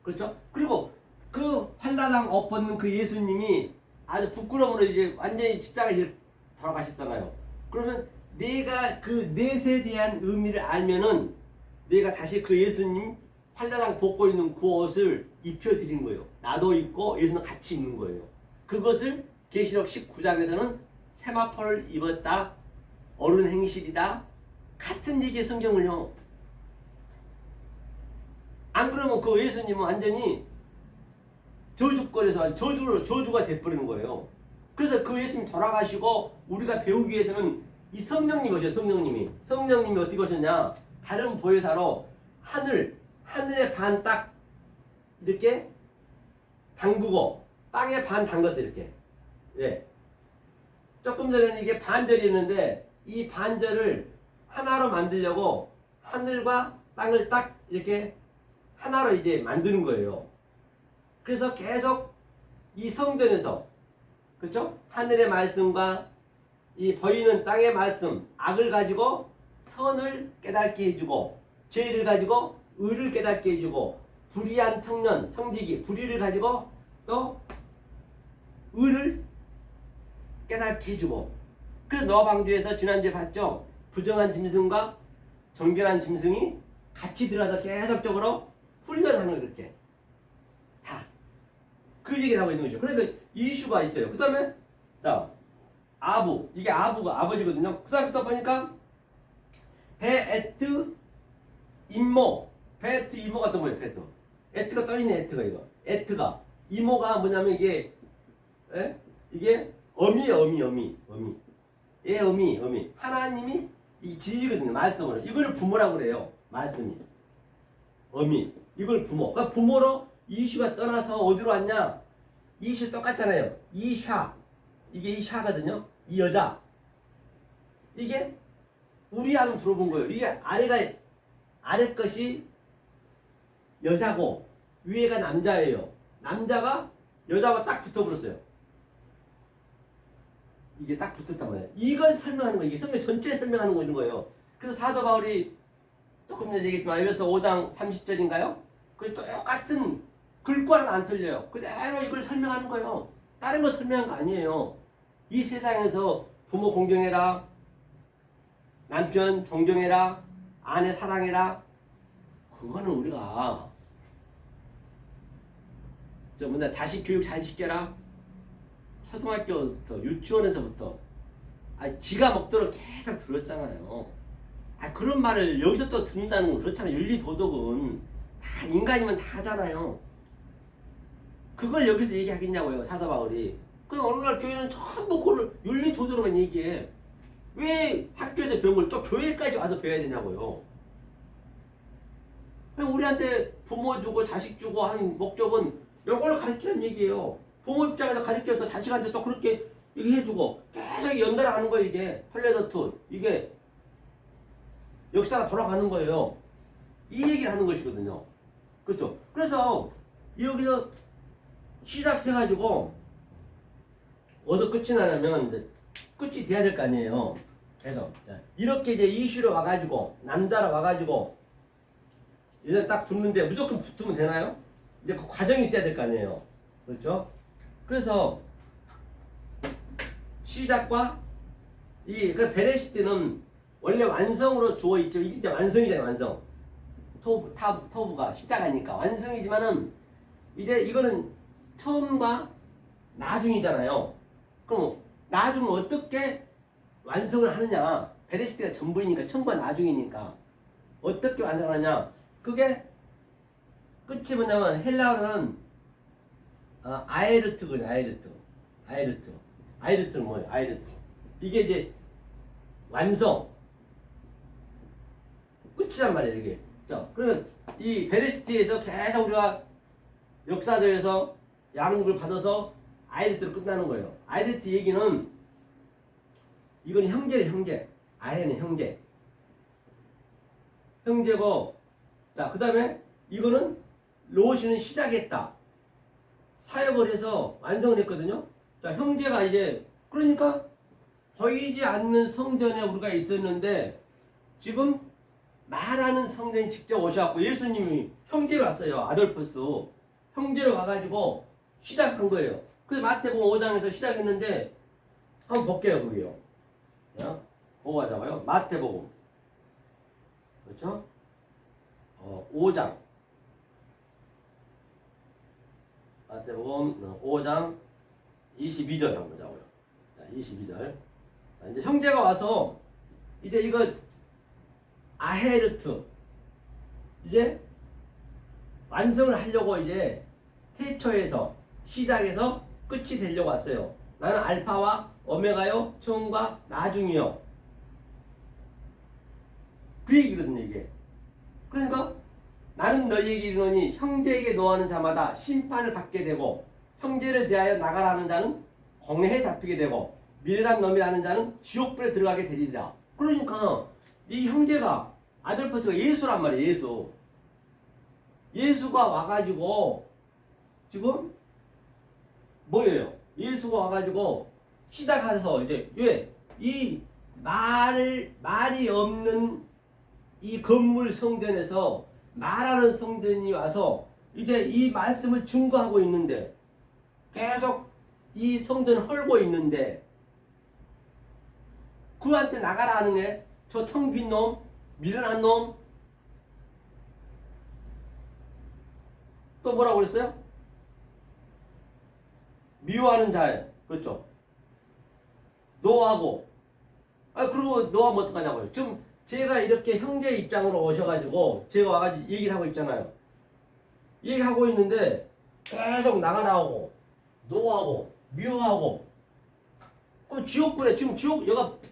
그렇죠? 그리고 그 환란왕 옷 벗는 그 예수님이 아주 부끄러움으로 이제 완전히 십자가에 돌아가셨잖아요. 그러면 내가 그 넷에 대한 의미를 알면은 내가 다시 그 예수님 환란왕 벗고 있는 그 옷을 입혀드리는 거예요. 나도 입고 예수는 같이 입는 거예요. 그것을 계시록 19장에서는 세마포를 입었다. 어른 행실이다. 같은 얘기의 성경을요. 안 그러면 그 예수님은 완전히 저주권에서 저주가 돼버리는 거예요. 그래서 그 예수님 돌아가시고 우리가 배우기 위해서는 이 성령님이 오셔요. 성령님이 어떻게 오셨냐? 다른 보혜사로 하늘에 반 딱 이렇게 담그고 땅에 반 담갔어요. 이렇게. 예. 조금 전에는 이게 반절이었는데 이 반절을 하나로 만들려고 하늘과 땅을 딱 이렇게 하나로 이제 만드는 거예요. 그래서 계속 이 성전에서 그렇죠? 하늘의 말씀과 이 보이는 땅의 말씀, 악을 가지고 선을 깨닫게 해주고 죄를 가지고 의를 깨닫게 해주고 불의한 청지기, 불의를 가지고 또 의를 깨닫게 해주고. 그래서 노아 방주에서 지난주에 봤죠? 부정한 짐승과 정결한 짐승이 같이 들어서 계속적으로 훈련하는 거 그렇게 다 그 얘기를 하고 있는 거죠. 그러니까 이슈가 있어요. 그 다음에 자 아부, 이게 아부가 아버지거든요. 그 다음부터 보니까 베에트 임모, 베에트 이모가 또 뭐예요? 베에트 에트가 떠있네. 에트가 이거 에트가 이모가 뭐냐면 이게 이게 어미 하나님이 이 진리거든요. 말씀으로 이거를 부모라고 그래요. 말씀이 어미 이걸 부모. 그러니까 부모로 이슈가 떠나서 어디로 왔냐? 이슈 똑같잖아요. 이샤 이게 이샤거든요. 이 여자 이게 우리 안으로 들어본 거예요. 이게 아래 것이 여자고 위에가 남자예요. 남자가 여자와 딱 붙어버렸어요. 이게 딱 붙었단 말이에요. 이걸 설명하는 거예요. 이게 성경 전체 설명하는 거 있는 거예요. 그래서 사도 바울이 조금 전에 얘기했지만 에베소 5장 30절인가요? 그 똑같은 글과는 안 틀려요. 그대로 이걸 설명하는 거예요. 다른 거 설명한 거 아니에요. 이 세상에서 부모 공경해라, 남편 존경해라, 아내 사랑해라. 그거는 우리가 자식 교육 잘 시켜라. 초등학교부터 유치원에서부터 지가 먹도록 계속 들었잖아요. 그런 말을 여기서 또 듣는다는 건 그렇잖아요. 윤리 도덕은 다 인간이면 다 하잖아요. 그걸 여기서 얘기하겠냐고요. 사도 바울이. 그 어느 날 교회는 전부 그걸 윤리 도덕으로만 얘기해. 왜 학교에서 배운 걸 또 교회까지 와서 배워야 되냐고요. 우리한테 부모 주고 자식 주고 하는 목적은 이걸 가르치는 얘기예요. 부모 입장에서 가르쳐서 자식한테 또 그렇게 얘기 해주고 계속 연달아 가는 거예요. 이게 펄레더트 이게 역사가 돌아가는 거예요. 이 얘기를 하는 것이거든요. 그렇죠? 그래서 여기서 시작해가지고 어디서 끝이 나냐면 이제 끝이 돼야 될 거 아니에요. 계속 이렇게 이제 이슈로 와가지고 남자로 와가지고 이제 딱 붙는데 무조건 붙으면 되나요? 이제 그 과정이 있어야 될 거 아니에요. 그렇죠? 그래서 시작과 이 베레시트는 원래 완성으로 주어 있죠. 이게 이제 완성이잖아요. 완성. 터부가 십자가니까 완성이지만은 이제 이거는 처음과 나중이잖아요. 그럼 나중은 어떻게 완성을 하느냐? 베레시티가 전부이니까 처음과 나중이니까 어떻게 완성하느냐? 그게 끝이 뭐냐면 헬라어는 아에르트거든요. 아에르트는 뭐예요? 아에르트. 이게 이제 완성 끝이란 말이에요. 이게. 자, 그러면 이 베레시티에서 계속 우리가 역사적에서 양육을 받아서 아에르트로 끝나는 거예요. 아에르트 얘기는 이건 형제예요. 형제. 아에는 형제. 형제고, 자, 그 다음에 이거는 로시는 시작했다. 사역을 해서 완성을 했거든요. 자, 형제가 이제 그러니까 보이지 않는 성전에 우리가 있었는데 지금 말하는 성전이 직접 오셔갖고 예수님이 형제로 왔어요. 아돌포스 형제로 와가지고 시작한 거예요. 그래서 마태복음 5장에서 시작했는데 한번 볼게요. 거기요. 보고 하자고요. 마태복음 그렇죠? 5장 마태복음 5장 22절 한번 보자고요. 자, 22절. 자, 이제 형제가 와서 이제 이거 아헤르트 이제 완성을 하려고 이제 태초에서 시작해서 끝이 되려고 왔어요. 나는 알파와 오메가요, 처음과 나중이요. 그 얘기거든요, 이게. 그러니까 나는 너희에게 이르노니 형제에게 노하는 자마다 심판을 받게 되고 형제를 대하여 나가라 하는 자는 공회에 잡히게 되고 미련한 놈이라 하는 자는 지옥불에 들어가게 되리라. 그러니까 이 형제가 아들포스가 예수란 말이에요. 예수. 예수가 와가지고 지금 뭐예요? 예수가 와가지고 시작해서 이제 왜 이 말이 없는 이 건물 성전에서 말하는 성전이 와서 이제 이 말씀을 증거하고 있는데 계속 이 성전을 헐고 있는데 그한테 나가라 하는 애, 저 텅 빈 놈, 미련한 놈, 또 뭐라고 그랬어요? 미워하는 자예요. 그렇죠? 노하고. 그리고 노하면 어떡하냐고요. 지금 제가 이렇게 형제 입장으로 오셔가지고 제가 와가지고 얘기를 하고 있잖아요. 얘기하고 있는데 계속 나가라고 노하고 미워하고 그럼 지옥불에 지금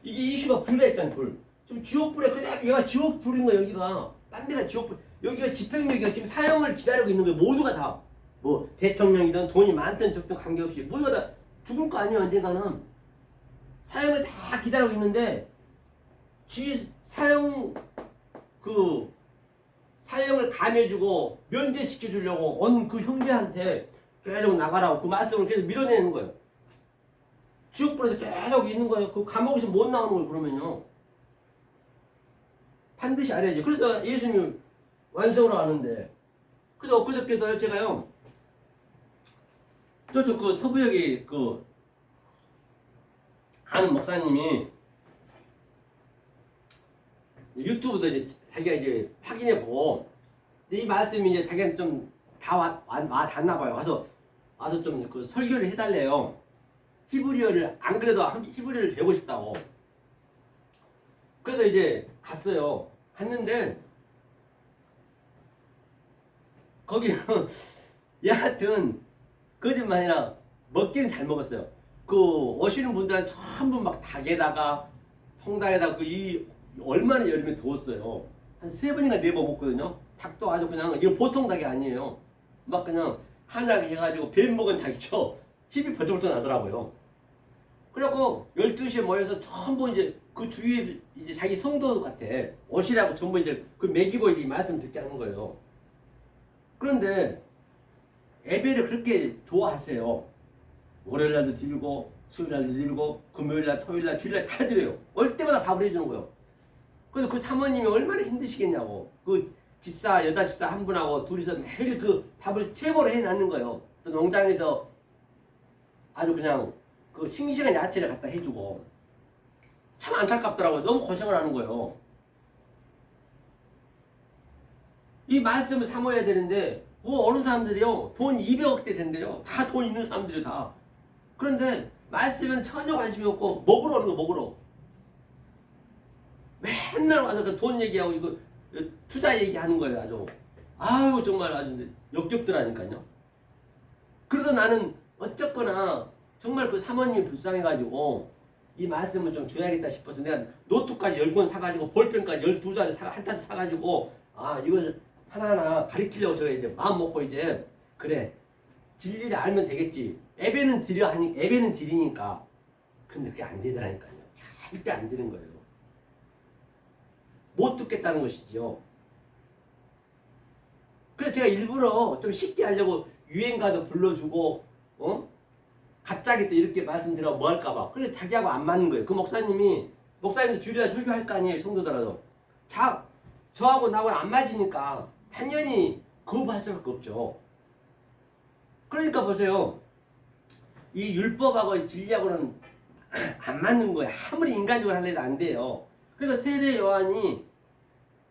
이게 이슈가 불가 있잖아요. 불. 지금 지옥불에 그냥 얘가 지옥불인 거야. 여기가 딴 데가 지옥불. 여기가 집행력이가 지금 사형을 기다리고 있는 거예요. 모두가 다. 뭐 대통령이든 돈이 많든 적든 관계없이 모두가 다 죽을 거 아니에요. 언젠가는. 사형을 다 기다리고 있는데 사형을 감해주고 면제시켜 주려고 온 그 형제한테 계속 나가라고 그 말씀을 계속 밀어내는 거예요. 지옥불에서 계속 있는 거예요. 그 감옥에서 못 나오는 걸 그러면요. 반드시 알아야지. 그래서 예수님이 완성으로 하는데 그래서 엊그저께도 제가요. 저쪽 그 서부역에 그 아는 목사님이 유튜브도 이제 자기가 이제 확인해보고 이 말씀이 이제 자기한테 좀 다 닿나 봐요. 와서 좀 그 설교를 해달래요. 히브리어를 안 그래도 히브리어를 배우고 싶다고. 그래서 이제 갔어요. 갔는데 거기 여하튼 거짓말이나 먹기는 잘 먹었어요. 그 오시는 분들은 전부 막 닭에다가 통닭에다가 이 얼마나 여름에 더웠어요. 한 3번인가 4번 먹거든요. 닭도 아주 그냥 이거 보통 닭이 아니에요. 막 그냥 한약 해가지고 배 먹은 닭이죠. 힘이 벌쩍벌쩍 나더라고요. 그래갖고 12시에 모여서 전부 이제 그 주위에 이제 자기 성도 같아. 오시라고 전부 이제 그 먹이고 이제 말씀 듣게 하는 거예요. 그런데 예배를 그렇게 좋아하세요. 월요일날도 드리고 수요일날도 드리고 금요일날 토요일날 주일날 다 드려요. 올 때마다 밥을 해주는 거예요. 그래서 그 사모님이 얼마나 힘드시겠냐고. 그 여자 집사 한 분하고 둘이서 매일 그 밥을 최고로 해놨는 거예요. 또 농장에서 아주 그냥 그 싱싱한 야채를 갖다 해주고 참 안타깝더라고요. 너무 고생을 하는 거예요. 이 말씀을 사모해야 되는데 어느 사람들이요 돈 200억대 된대요. 다 돈 있는 사람들이 다. 그런데 말씀에는 전혀 관심이 없고 먹으러 오는 거 먹으러. 맨날 와서 그 돈 얘기하고 이거 투자 얘기하는 거예요. 아주. 아유 정말 아주 역겹더라니까요. 그래서 나는 어쨌거나 정말 그 사모님이 불쌍해가지고 이 말씀을 좀 줘야겠다 싶어서 내가 노트까지 10권 사가지고 볼펜까지 12자리 한 타씩 사가지고 이걸 하나하나 가르치려고 제가 이제 마음 먹고 이제 그래 진리를 알면 되겠지. 예배는 드리니까. 근데 그게 안 되더라니까요. 절대 안 되는 거예요. 못 듣겠다는 것이지요. 그래서 제가 일부러 좀 쉽게 하려고 유행가도 불러주고 갑자기 또 이렇게 말씀드려 뭐 할까봐. 그래 자기하고 안 맞는 거예요. 그 목사님도 주일날 설교할 거 아니에요. 성도더라도. 저하고 나하고는 안 맞으니까 당연히 거부할 수밖에 없죠. 그러니까 보세요. 이 율법하고 진리하고는 안 맞는 거예요. 아무리 인간적으로 하려도 안 돼요. 그래서 세례 요한이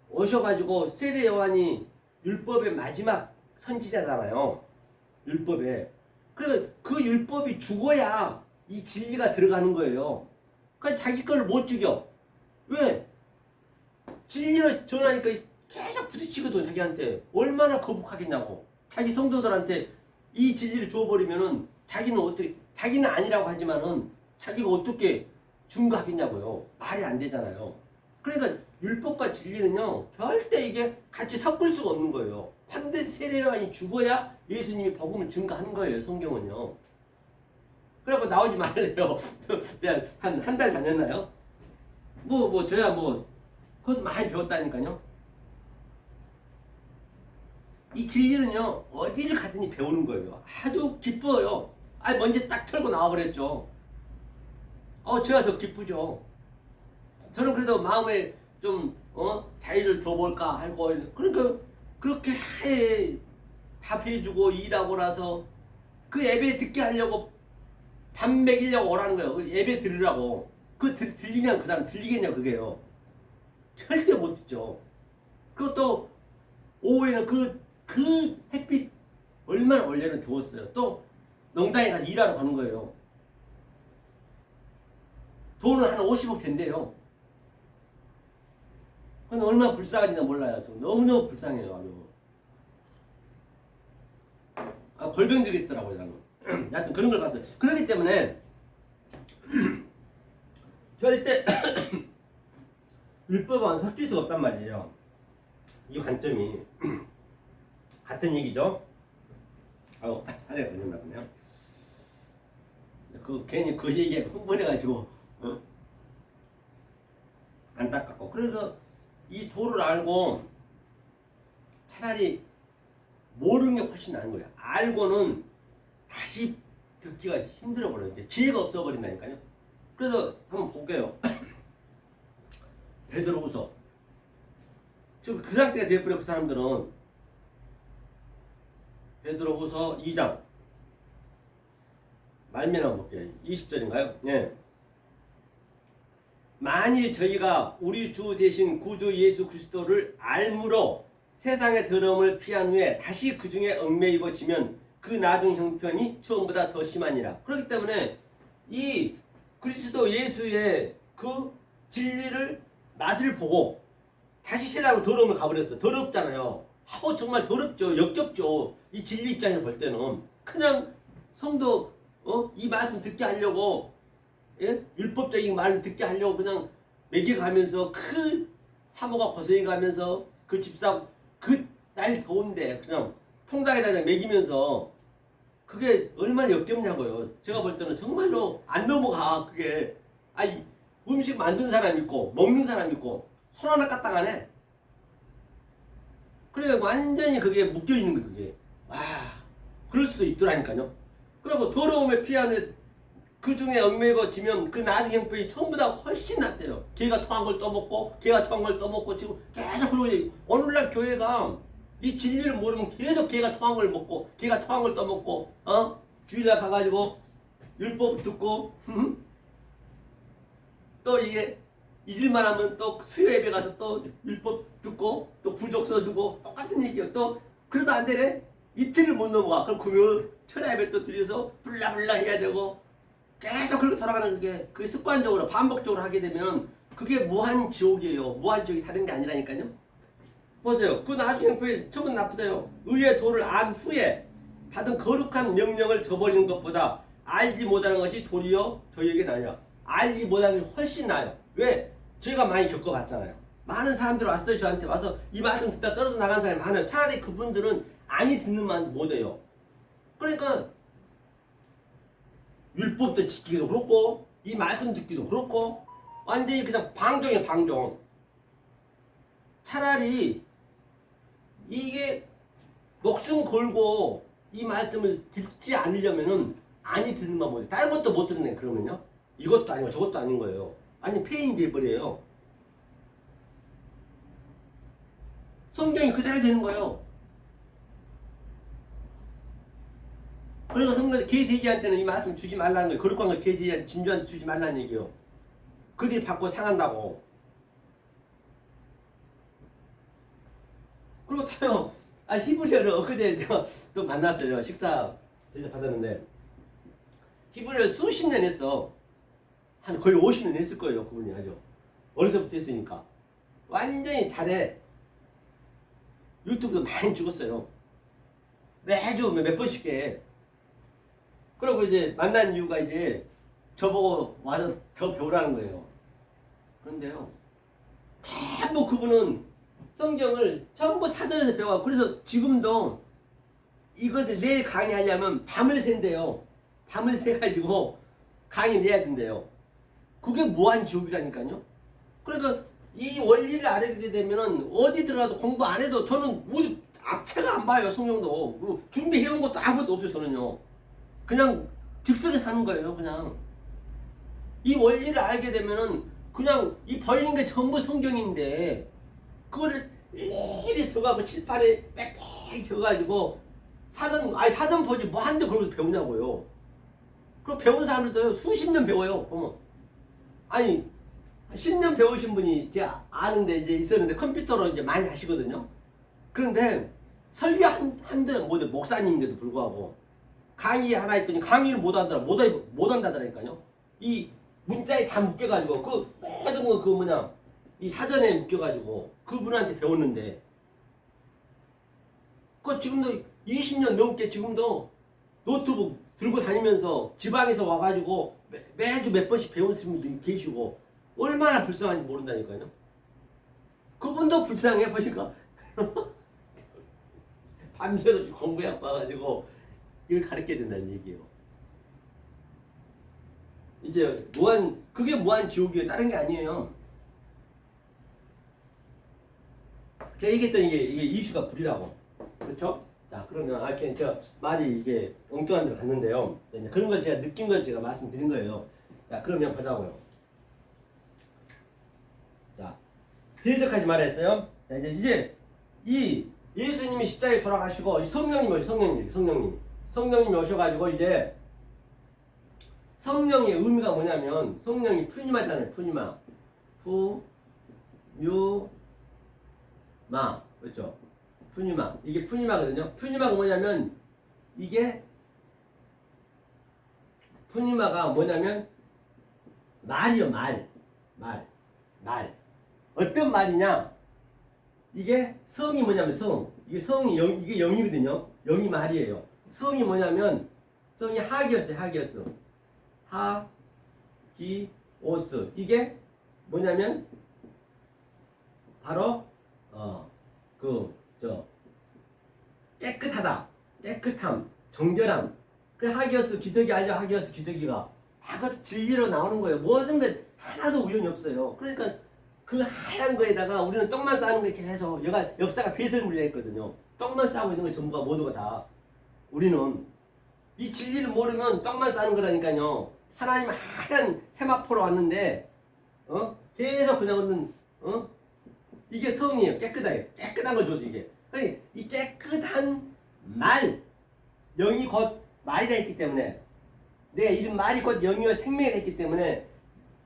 오셔가지고 세례 요한이 율법의 마지막 선지자잖아요. 율법에. 그래서 그 율법이 죽어야 이 진리가 들어가는 거예요. 그러니까 자기 거를 못 죽여. 왜? 진리를 전하니까 계속 부딪히거든 자기한테. 얼마나 거북하겠냐고. 자기 성도들한테 이 진리를 줘버리면은 자기는 아니라고 하지만은 자기가 어떻게 증거하겠냐고요. 말이 안 되잖아요. 그러니까 율법과 진리는요 절대 이게 같이 섞을 수가 없는 거예요. 반드시 세례요한이 죽어야 예수님이 복음을 증거하는 거예요. 성경은요. 그래갖고 나오지 말래요. 한 달 다녔나요? 저야 그것도 많이 배웠다니까요. 이 진리는요 어디를 가든지 배우는 거예요. 아주 기뻐요. 먼저 딱 털고 나와버렸죠. 제가 더 기쁘죠. 저는 그래도 마음에 좀 자유를 줘볼까 하고 그러니까 그렇게 밥 해주고 일하고 나서 그 예배 듣게 하려고 밥 먹이려고 오라는 거예요. 그 예배 들으라고. 들리냐 그 사람 들리겠냐 그게요. 절대 못 듣죠. 그것도 오후에는 그 햇빛 얼마나 원래는 더웠어요. 또 농장에 가서 일하러 가는 거예요. 돈은 한 50억 된대요. 그건 얼마나 불쌍한지 몰라요. 너무너무 불쌍해요. 아주. 골병 들겠더라고요. 나는. 하여튼 그런 걸 봤어요. 그렇기 때문에 절대 율법은 섞일 수가 없단 말이에요. 이 관점이 같은 얘기죠. 사례가 걸렸나 보네요. 괜히 그 얘기에 흥분해가지고 안타깝고. 그래서 이 도를 알고 차라리 모르는 게 훨씬 나은 거예요. 알고는 다시 듣기가 힘들어 버려요. 이제 지혜가 없어 버린다니까요. 그래서 한번 볼게요. 베드로후서. 지금 그 상태가 되어버려. 그 사람들은 베드로후서 2장 말면 한번 볼게요. 20절인가요? 예. 만일 저희가 우리 주 대신 구주 예수 그리스도를 알므로 세상의 더러움을 피한 후에 다시 그 중에 얽매이고지면 그 나중 형편이 처음보다 더 심하니라. 그렇기 때문에 이 그리스도 예수의 그 진리를 맛을 보고 다시 세상으로 더러움을 가버렸어. 더럽잖아요. 정말 더럽죠. 역겹죠. 이 진리 입장에서 볼 때는 그냥 성도 이 말씀 듣게 하려고 율법적인 말을 듣게 하려고 그냥 먹여가면서 그 사모가 고생해가면서 그 집사 그 날 더운데 그냥 통닭에다 먹이면서 그게 얼마나 역겹냐고요. 제가 볼 때는 정말로 안 넘어가. 그게 음식 만든 사람 있고 먹는 사람 있고 손 하나 까딱 안 해. 그러니까 완전히 그게 묶여있는 거예요. 그게. 그럴 수도 있더라니까요. 그리고 더러움에 피하는 그 중에 얽매여지면 그 나중 형편이 처음보다 훨씬 낫대요. 걔가 토한 걸 떠먹고 걔가 토한 걸 떠먹고 지금 계속 그러고 오늘날 교회가 이 진리를 모르면 계속 걔가 토한 걸 먹고 걔가 토한 걸 떠먹고 주일날 가가지고 율법 듣고 또 이게 잊을만 하면 또 수요 예배 가서 또 율법 듣고 또 부족 써주고 똑같은 얘기요. 또 그래도 안 되네. 이틀을 못 넘어가. 그럼 금요 철야 예배 또 드려서 불라불라 해야 되고 계속 그렇게 돌아가는 그게 습관적으로 반복적으로 하게 되면 그게 무한 지옥이에요. 무한 지옥이 다른 게 아니라니까요. 보세요. 그 나중에 그 처분 나쁘대요. 의의 도를 안 후에 받은 거룩한 명령을 저버리는 것보다 알지 못하는 것이 도리어 저희에게 나아요. 알지 못하는 것이 훨씬 나아요. 왜? 저희가 많이 겪어봤잖아요. 많은 사람들 왔어요. 저한테 와서 이 말씀 듣다 떨어져 나간 사람이 많아요. 차라리 그분들은 아니 듣는 만 못해요. 그러니까 율법도 지키기도 그렇고 이 말씀 듣기도 그렇고 완전히 그냥 방종이에요. 방종. 차라리 이게 목숨 걸고 이 말씀을 듣지 않으려면은 아니 듣는 만 못해요. 다른 것도 못 듣네. 그러면요. 이것도 아니고 저것도 아닌 거예요. 아니 폐인이 돼버려요. 성경이 그대로 되는 거예요. 그러니까 성경에 개돼지한테는 이 말씀 주지 말라는 거예요. 거룩한 걸 개돼지한테 진주한테 주지 말라는 얘기예요. 그들이 받고 상한다고. 그리고 또요. 히브리어를 엊그제 내가 또 만났어요. 식사 받았는데 히브리어를 수십 년 했어. 한 거의 50년 했을 거예요. 그분이 아주 어려서부터 했으니까 완전히 잘해. 유튜브도 많이 찍었어요. 매주 몇 번씩 해. 그리고 이제 만난 이유가 이제 저보고 와서 더 배우라는 거예요. 그런데요, 전부 그분은 성경을 전부 사전에서 배워. 그래서 지금도 이것을 내일 강의하려면 밤을 샌대요. 밤을 새가지고 강의 내야 된대요. 그게 무한 지옥이라니까요. 그러니까 이 원리를 알게 되면은 어디 들어가도 공부 안 해도 저는 뭐 앞체가 안 봐요. 성경도 준비해온 것도 아무것도 없어요. 저는요. 그냥 즉석에 사는 거예요. 그냥 이 원리를 알게 되면은 그냥 이 버리는 게 전부 성경인데 그거를 일일이 써가고 칠판에 빽빽 적어가지고 사전 보지 뭐 한데 그러고 배우냐고요. 그리고 배운 사람들도 수십 년 배워요. 어머. 아니 10년 배우신 분이 제가 아는데 이제 있었는데 컴퓨터로 이제 많이 하시거든요. 그런데 설교 한대 목사님인데도 불구하고 강의 하나 했더니 강의를 못 한다더라니까요. 이 문자에 다 묶여가지고 그 모든 거 이 사전에 묶여가지고 그분한테 배웠는데 그 지금도 20년 넘게 지금도 노트북 들고 다니면서 지방에서 와가지고 매주 몇 번씩 배우는 분들이 계시고 얼마나 불쌍한지 모른다니까요. 그분도 불쌍해 보니까 밤새도록 공부해 와가지고 이걸 가르쳐야 된다는 얘기예요. 이제 그게 무한 지옥이에요. 다른 게 아니에요. 제가 얘기했던 이게 이슈가 불이라고. 그렇죠? 자, 그러면 저 말이 이게 엉뚱한 데로 갔는데요. 그런 걸 제가 느낀 걸 제가 말씀드린 거예요. 자, 그러면 보자고요. 자, 대적하지 말았어요. 자, 이제 이 예수님이 십자가에 돌아가시고 이 성령님이 오셔가지고 이제 성령의 의미가 뭐냐면 성령이 푸니마잖아요. 푸니마. 푸뉴마. 그렇죠? 푸니마. 이게 푸니마거든요. 푸니마가 뭐냐면 이게 푸니마가 뭐냐면 말이요. 말. 어떤 말이냐? 이게 성이 뭐냐면 이게 성이 이게 영이거든요. 영이 말이에요. 성이 뭐냐면 성이 하기였어요. 하기오스. 이게 뭐냐면 바로 깨끗하다, 깨끗함, 정결함. 그 하기오스 기저귀 알죠? 하기오스 기저귀가 다 그 진리로 나오는 거예요. 모든 게 하나도 우연이 없어요. 그러니까 그 하얀 거에다가 우리는 떡만 싸는 게 계속 역사가 배설물이라 했거든요. 떡만 싸고 있는 거 전부가 모두가 다 우리는 이 진리를 모르면 떡만 싸는 거라니까요. 하나님 하얀 세마포로 왔는데 계속 그냥 이게 성이에요. 깨끗한 걸 줘서 이게. 그러니까 이 깨끗한 말 영이 곧 말이라 했기 때문에 내 이름 말이 곧 영이와 생명이라 했기 때문에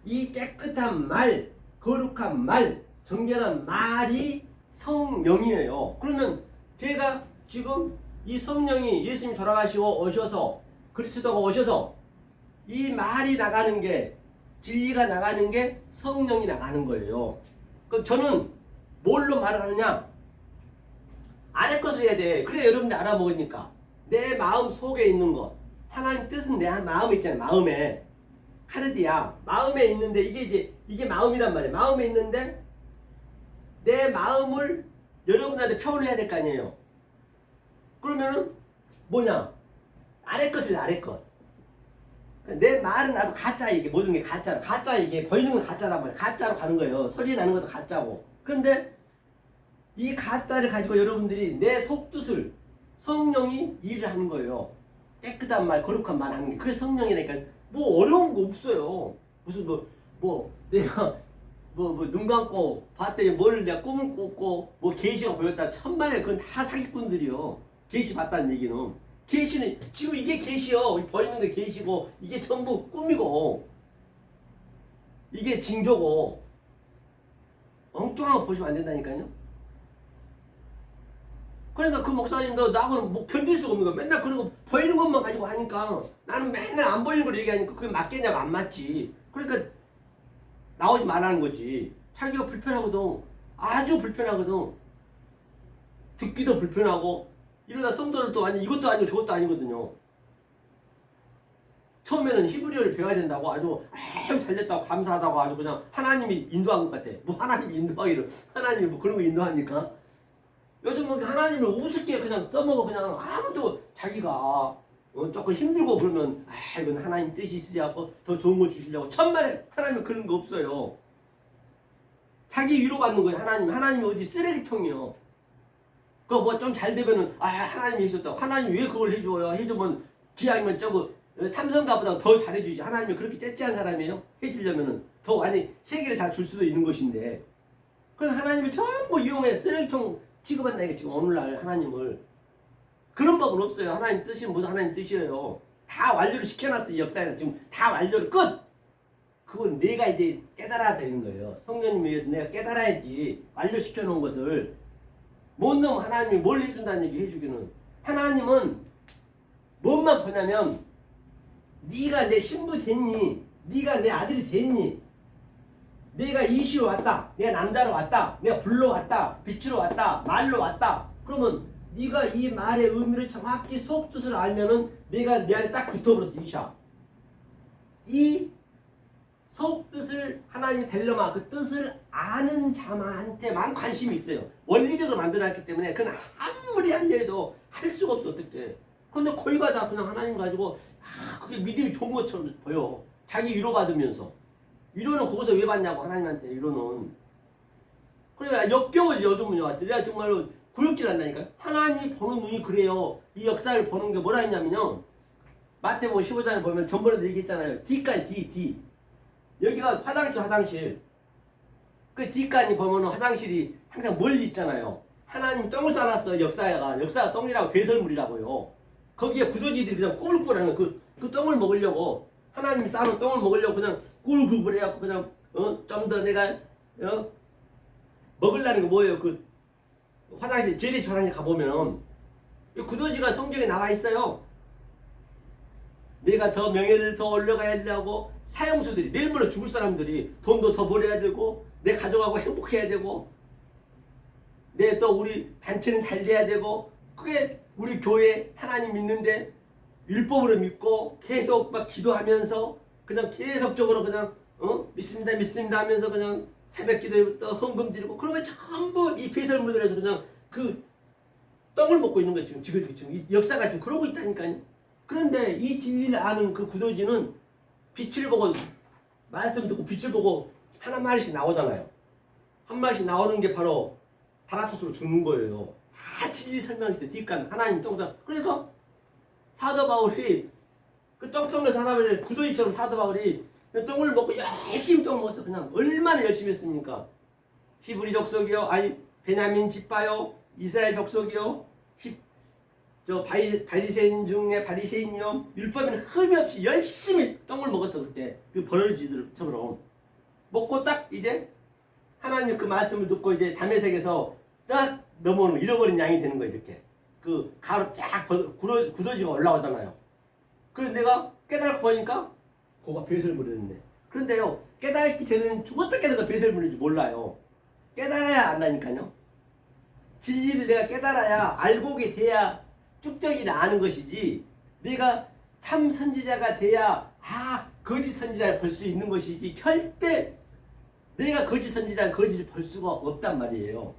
이 깨끗한 말 거룩한 말, 정결한 말이 성령이에요. 그러면 제가 지금 이 성령이 예수님 돌아가시고 오셔서 그리스도가 오셔서 이 말이 나가는 게 진리가 나가는 게 성령이 나가는 거예요. 그럼 저는 뭘로 말을 하느냐? 아래 것을 해야 돼. 그래 여러분들 알아먹으니까 내 마음 속에 있는 것 하나님 뜻은 내 마음에 있잖아요. 마음에 카르디아 마음에 있는데 이게 마음이란 말이에요. 마음에 있는데 내 마음을 여러분한테 표현을 해야 될 거 아니에요. 그러면은 뭐냐? 아래 것을 아래 것. 내 말은 나도 가짜 이게 모든 게 가짜. 가짜 이게 보이는 건 가짜란 말이에요. 가짜로 가는 거예요. 소리 나는 것도 가짜고. 그런데 이 가짜를 가지고 여러분들이 내 속뜻을 성령이 일을 하는 거예요. 깨끗한 말, 거룩한 말 하는 게 그게 성령이니까 뭐 어려운 거 없어요. 무슨 내가 눈 감고 봤더니 뭐를 내가 꿈을 꿨고 뭐 계시가 보였다 천만에 그건 다 사기꾼들이요. 계시 봤다는 얘기는 계시는 지금 이게 계시요. 보이는 게 계시고 이게 전부 꿈이고 이게 징조고 엉뚱한 거 보시면 안 된다니까요. 그러니까 그 목사님도 나하고는 뭐 견딜 수가 없는 거야. 맨날 그런 거 보이는 것만 가지고 하니까 나는 맨날 안 보이는 걸 얘기하니까 그게 맞겠냐고 안 맞지. 그러니까 나오지 말라는 거지. 자기가 불편하거든. 아주 불편하거든. 듣기도 불편하고 이러다 성도들도 아니 이것도 아니고 저것도 아니거든요. 처음에는 히브리어를 배워야 된다고 아주 잘됐다고 감사하다고 아주 그냥 하나님이 인도한 것 같아. 뭐 하나님이 인도하기를 하나님이 뭐 그런 거 인도합니까? 요즘 뭐 하나님을 우습게 그냥 써먹어. 그냥 아무도 자기가 조금 힘들고 그러면 이건 하나님 뜻이 있으지 않고 더 좋은 걸 주시려고 천만에 하나님 그런 거 없어요. 자기 위로받는 거예요. 하나님이 어디 쓰레기통이요. 그거 뭐 좀 잘 되면은 하나님이 있었다고. 하나님 왜 그걸 해줘요? 해주면 기왕이면 저거 삼성가보다 더 잘해주지. 하나님이 그렇게 째째한 사람이에요? 해주려면은 더 많이 세계를 다 줄 수도 있는 것인데 그럼 하나님을 전부 이용해 쓰레기통 취급한다니까. 지금 오늘날 하나님을 그런 법은 없어요. 하나님 뜻이 모두 하나님 뜻이에요. 다 완료를 시켜놨어. 이 역사에서 지금 다 완료를 끝. 그건 내가 이제 깨달아야 되는 거예요. 성령님에 의해서 내가 깨달아야지. 완료시켜놓은 것을 못 넣으면 하나님이 뭘 해준다는 얘기 해주기는. 하나님은 뭔만 보냐면 네가 내 신부 됐니? 네가 내 아들이 됐니? 내가 이시로 왔다. 내가 남자로 왔다. 내가 불로 왔다. 빛으로 왔다. 말로 왔다. 그러면 네가 이 말의 의미를 정확히 속뜻을 알면은 내가 내 안에 딱 붙어버렸어. 이샤. 이 속뜻을 하나님이 델러마 그 뜻을 아는 자만한테만 관심이 있어요. 원리적으로 만들어놨기 때문에 그건 아무리 하려 해도 할 수가 없어. 어떻게. 근데 거의 다 그냥 하나님 가지고 그게 믿음이 좋은 것처럼 보여. 자기 위로받으면서. 위로는 거기서 왜 받냐고. 하나님한테 위로는. 그러니까 역겨워 여두문요. 내가 정말로 구역질 한다니까. 하나님이 보는 눈이 그래요. 이 역사를 보는 게 뭐라 했냐면요. 마태복음 15장을 보면 전번에도 얘기했잖아요. D까지 D. 여기가 화장실. 그 D까지 보면 화장실이 항상 멀리 있잖아요. 하나님이 똥을 싸놨어. 역사가 똥이라고 배설물이라고요. 거기에 구더지들이 그냥 꾸불꾸불하는 그 똥을 먹으려고 하나님이 싸놓은 똥을 먹으려고 그냥 꿀꿀꿀 해갖고 그냥 좀 더 내가 먹으려는 거 뭐예요? 그 화장실 제리치 화장실 가보면 구더지가 성경에 나와 있어요. 내가 더 명예를 더 올려가야 되고 사형수들이 내일 모레 죽을 사람들이 돈도 더 벌어야 되고 내 가족하고 행복해야 되고 내 또 우리 단체는 잘 돼야 되고 그게 우리 교회 하나님 믿는데 율법으로 믿고 계속 막 기도하면서 그냥 계속적으로 그냥 믿습니다 하면서 그냥 새벽 기도부터 헌금 드리고 그러면 전부 이 배설물들에서 그냥 그 떡을 먹고 있는 거예요. 지금 이 역사가 지금 그러고 있다니까요. 그런데 이 진리를 아는 그 구더지는 빛을 보고 말씀 듣고 빛을 보고 한 마리씩 나오잖아요. 한 마리씩 나오는 게 바로 다나토스로 죽는 거예요. 다 진리 설명했어요. 뒷간 하나님 똥장. 그러니까 사도 바울이 그 똥통을 사람을 구더기처럼 사도 바울이 똥을 먹고 열심히 똥 먹었어. 그냥 얼마나 열심히 했습니까? 히브리 족속이요, 아니 베냐민 지파요, 이스라엘 족속이요, 바리새인 중에 바리새인이요, 율법에는 흠이 없이 열심히 똥을 먹었어. 그때 그 버러지들처럼 먹고 딱 이제 하나님 그 말씀을 듣고 이제 담에색에서 딱 넘어오는 잃어버린 양이 되는 거예요. 이렇게 그 가로 쫙 굳어지고 올라오잖아요. 그래서 내가 깨달고 보니까 그가 벼슬 부르는데, 그런데요 깨닫기 전에는 죽었다 깨달아 벼슬 부르는지 몰라요. 깨달아야 안다니까요. 진리를 내가 깨달아야 알고게 돼야 쭉정이를 아는 것이지, 내가 참 선지자가 돼야 거짓 선지자를 볼 수 있는 것이지, 절대 내가 거짓 선지자는 거짓을 볼 수가 없단 말이에요.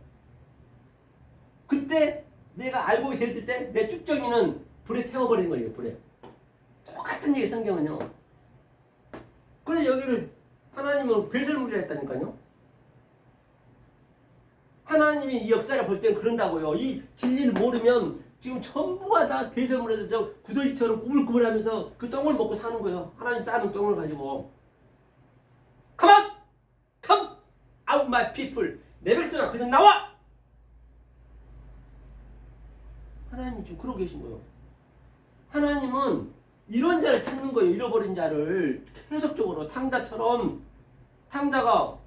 그때 내가 알고 됐을 때 내 쭉정이는 불에 태워버리는 거예요. 불에. 똑같은 얘기 성경은요. 그래 여기를 하나님은 배설물이라 했다니까요. 하나님이 이 역사를 볼 때는 그런다고요. 이 진리를 모르면 지금 전부가 다 배설물에서 저 구더기처럼 꾸불꾸불하면서 그 똥을 먹고 사는 거예요. 하나님 쌓는 똥을 가지고. Come on! Come out my people. 내 백성아 그냥 나와! 하나님이 지금 그러고 계신 거예요. 하나님은 이런 자를 찾는 거예요. 잃어버린 자를 계속적으로. 탕자처럼. 탕자가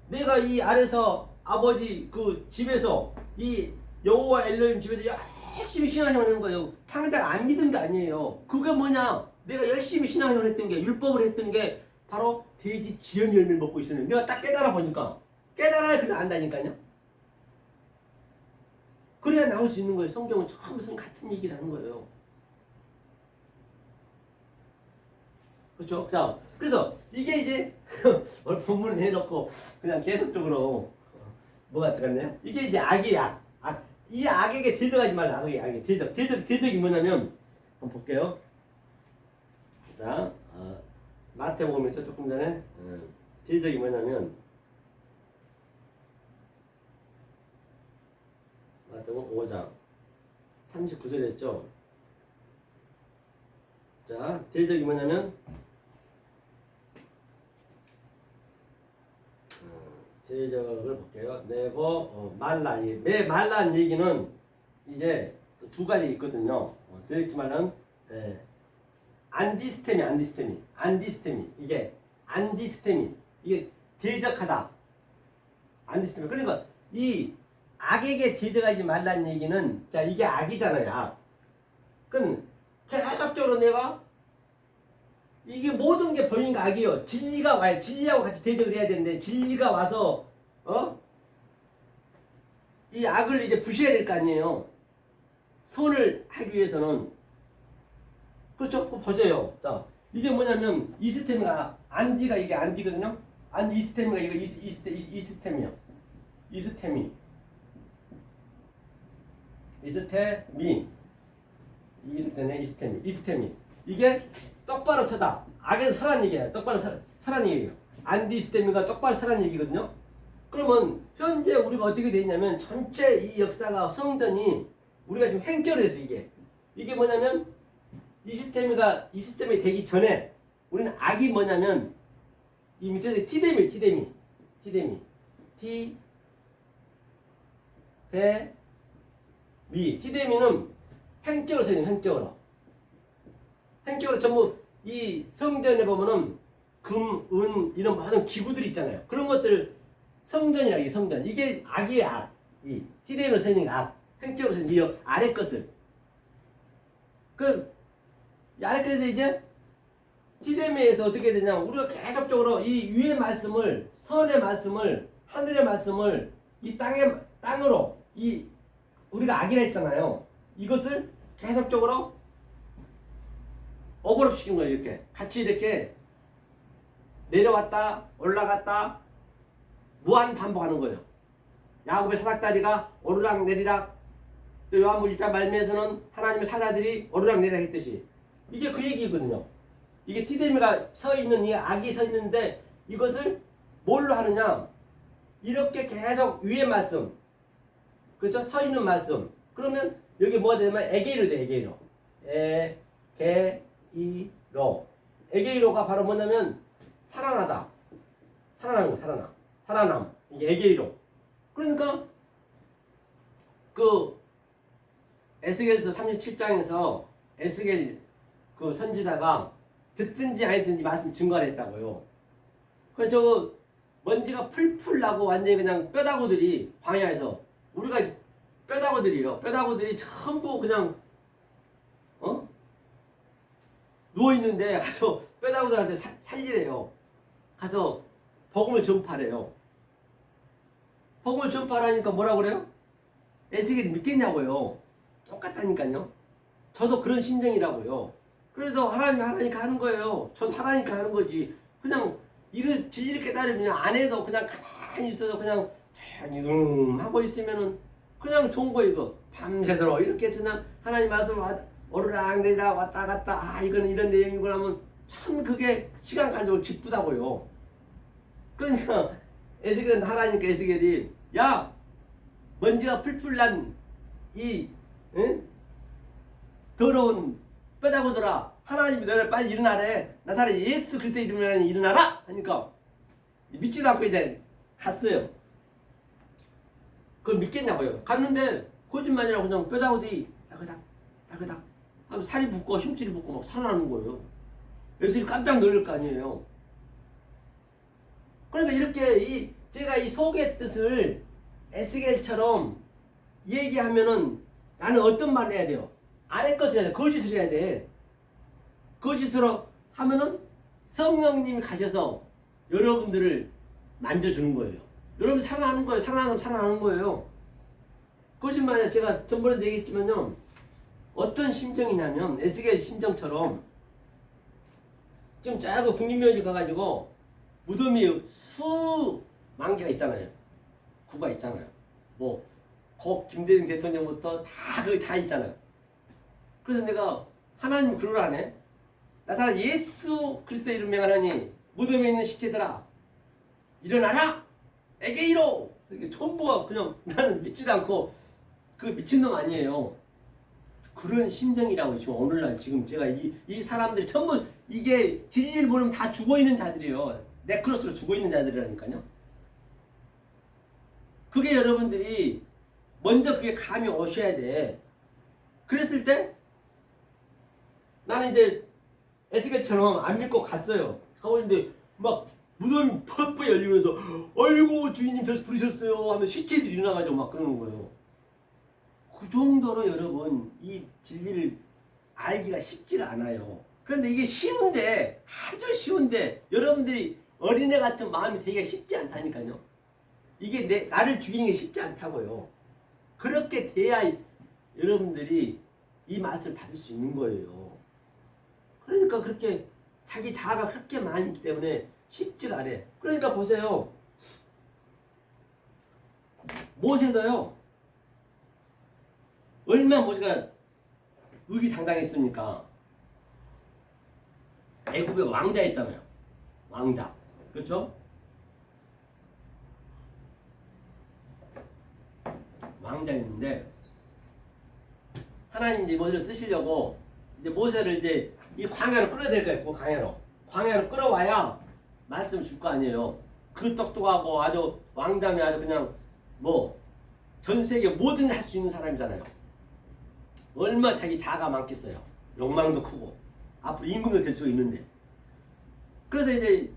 내가 이 아래서 아버지 그 집에서 이 여호와 엘로힘 집에서 열심히 신앙생활 하는 거예요. 탕자가 안 믿은 게 아니에요. 그게 뭐냐? 내가 열심히 신앙생활 했던 게, 율법을 했던 게 바로 돼지 지연 열매를 먹고 있었는데, 내가 딱 깨달아 보니까, 깨달아야 그냥 안다니까요. 그래야 나올 수 있는 거예요. 성경은 처음부터 같은 얘기를 하는 거예요. 그렇죠? 자, 그래서 이게 이제 오늘 본문을 해놓고 그냥 계속적으로 뭐가 들어갔네요. 이게 이제 악의 악. 이 악에게 대적하지 말라. 악의 대적이 뭐냐면 한번 볼게요. 자, 마태복음에서 조금 전에 대적이 뭐냐면, 마태복음 5장 39절에 했죠. 자, 대적이 뭐냐면 대적을 볼게요. 내고 말라. 매 말라는 얘기는 이제 두 가지 있거든요. 대적지 말은 안디스테미 이게 안디스테미 이게 대적하다. 안디스테미. 그러니까 이 악에게 대적하지 말라는 얘기는, 자 이게 악이잖아요. 악. 그럼 계속적으로 내가 이게 모든 게 보이는 악이요. 진리가 와요. 진리하고 같이 대적을 해야 되는데, 진리가 와서 이 악을 이제 부셔야 될 거 아니에요. 선을 하기 위해서는. 그렇죠? 그거 보세요. 자, 이게 뭐냐면 이스템이가 안디가 이게 안디거든요. 안디 이스템이가 이거 이스템이요. 이스템이 이렇게 되네. 이스템이 이게 똑바로 서다. 악에서 서라는 얘기예요. 똑바로 서라는 얘기예요. 안디스테미가 똑바로 서라는 얘기거든요. 그러면 현재 우리가 어떻게 돼 있냐면, 전체 이 역사가 성전이 우리가 지금 횡재로 돼서 이게 뭐냐면, 이스템이 되기 전에 우리는 악이 뭐냐면 이 밑에서 티데미 티데미는 횡적으로 서 있는 횡적으로 전부 이 성전에 보면은 금, 은 이런 모든 기구들이 있잖아요. 그런 것들 성전이라 이게 성전. 이게 악이에요. 악. 이 티데미로 서 있는 악. 횡적으로 서 있는 이 아래 것을. 아래께서 이제 티데미에서 어떻게 되냐, 우리가 계속적으로 이 위의 말씀을, 선의 말씀을, 하늘의 말씀을 이 땅으로 이 우리가 악이라 했잖아요. 이것을 계속적으로 오버랩 시킨 거예요. 이렇게 같이 이렇게 내려왔다 올라갔다 무한 반복하는 거예요. 야곱의 사닥다리가 오르락 내리락, 또 요한복음 1장 말미에서는 하나님의 사자들이 오르락 내리락 했듯이, 이게 그 얘기거든요. 이게 티데미가 서 있는, 이 악이 서 있는데, 이것을 뭘로 하느냐? 이렇게 계속 위의 말씀, 그렇죠? 서 있는 말씀. 그러면 여기 뭐가 되냐면 에게이로 돼. 에게이로. 에게이로가 바로 뭐냐면 살아나다. 살아남. 이게 에게이로. 그러니까 그 에스겔서 37장에서 에스겔 그 선지자가 듣든지 안 듣든지 말씀 증거를 했다고요. 그래서 먼지가 풀풀 나고 완전히 그냥 뼈다구들이 광야에서 우리가 뼈다구들이요. 뼈다구들이 전부 그냥 누워 있는데 가서 뼈다구들한테 살리래요. 가서 복음을 전파래요. 복음을 전파하니까 뭐라 그래요? 에스겔이 믿겠냐고요. 똑같다니까요. 저도 그런 심정이라고요. 그래서 하나님이 하라니까 하는 거예요. 저도 하라니까 하는 거지. 그냥 이를 진리를 깨달으면 안 해도 그냥 가만히 있어서 그냥 조용히 하고 있으면은 그냥 좋은 거 이거 밤새도록 이렇게 그냥 하나님 말씀 오르락내리락 왔다 갔다 이거는 이런 내용이구나 하면 참 그게 시간 가지고 기쁘다고요. 그러니까 에스겔은 하라니까 에스겔이 야 먼지가 풀풀 난이 더러운 뼈다구들아 하나님이 너를 빨리 일어나래. 나타나 예수 그리스도 이름으로 일어나라 하니까 믿지도 않고 이제 갔어요. 그걸 믿겠냐고요. 갔는데 거짓말이라고 그냥 뼈다구들이 다그닥 하면 살이 붓고 힘줄이 붓고 막 살아나는 거예요. 예수님 깜짝 놀랄 거 아니에요. 그러니까 이렇게 제가 이 속의 뜻을 에스겔처럼 얘기하면은 나는 어떤 말을 해야 돼요? 아래 것을 해야 돼. 거짓을 해야 돼. 거짓으로 하면은 성령님이 가셔서 여러분들을 만져주는 거예요. 여러분 살아나는 거예요. 살아나는 거예요. 거짓말이야. 제가 전번에도 얘기했지만요. 어떤 심정이냐면 에스겔 심정처럼 지금 저기 국립묘지 가가지고 무덤이 수만 개가 있잖아요. 구가 있잖아요. 뭐 김대중 대통령부터 다 거기 다 있잖아요. 그래서 내가 하나님 그러라네. 나타나 예수 그리스도 이름 명하나니 무덤에 있는 시체들아 일어나라 에게 이로 이렇게 전부가 그냥 나는 믿지도 않고 그 미친놈 아니에요. 그런 심정이라고 지금 오늘날 지금 제가 이 사람들이 전부 이게 진리를 모르면 다 죽어있는 자들이에요. 네크로스로 죽어있는 자들이라니까요. 그게 여러분들이 먼저 그게 감이 오셔야 돼. 그랬을 때 나는 이제 에스겔처럼 안 믿고 갔어요. 가고 있는데 막 무덤이 퍽퍽 열리면서 아이고 주인님 저 부르셨어요 하면 시체들이 일어나가지고 막 그러는 거예요. 그 정도로 여러분 이 진리를 알기가 쉽지가 않아요. 그런데 이게 쉬운데 아주 쉬운데 여러분들이 어린애 같은 마음이 되기가 쉽지 않다니까요. 이게 나를 죽이는 게 쉽지 않다고요. 그렇게 돼야 여러분들이 이 맛을 받을 수 있는 거예요. 그러니까 그렇게 자기 자아가 그렇게 많이 있기 때문에 쉽지가 않아요. 그러니까 보세요. 모세도요. 얼마나 모세가 의기당당했습니까? 애굽의 왕자였잖아요. 왕자. 그렇죠? 왕자였는데 하나님 이제 모세를 쓰시려고 이제 모세를 이제 이 광야로 끌어야 될 거예요. 그 광야로 끌어와야 말씀을 줄 거 아니에요. 그 똑똑하고 아주 왕자면 아주 그냥 뭐 전 세계 뭐든 할 수 있는 사람이잖아요. 얼마 자기 자아가 많겠어요. 욕망도 크고 앞으로 임금도 될 수 있는데. 그래서 이제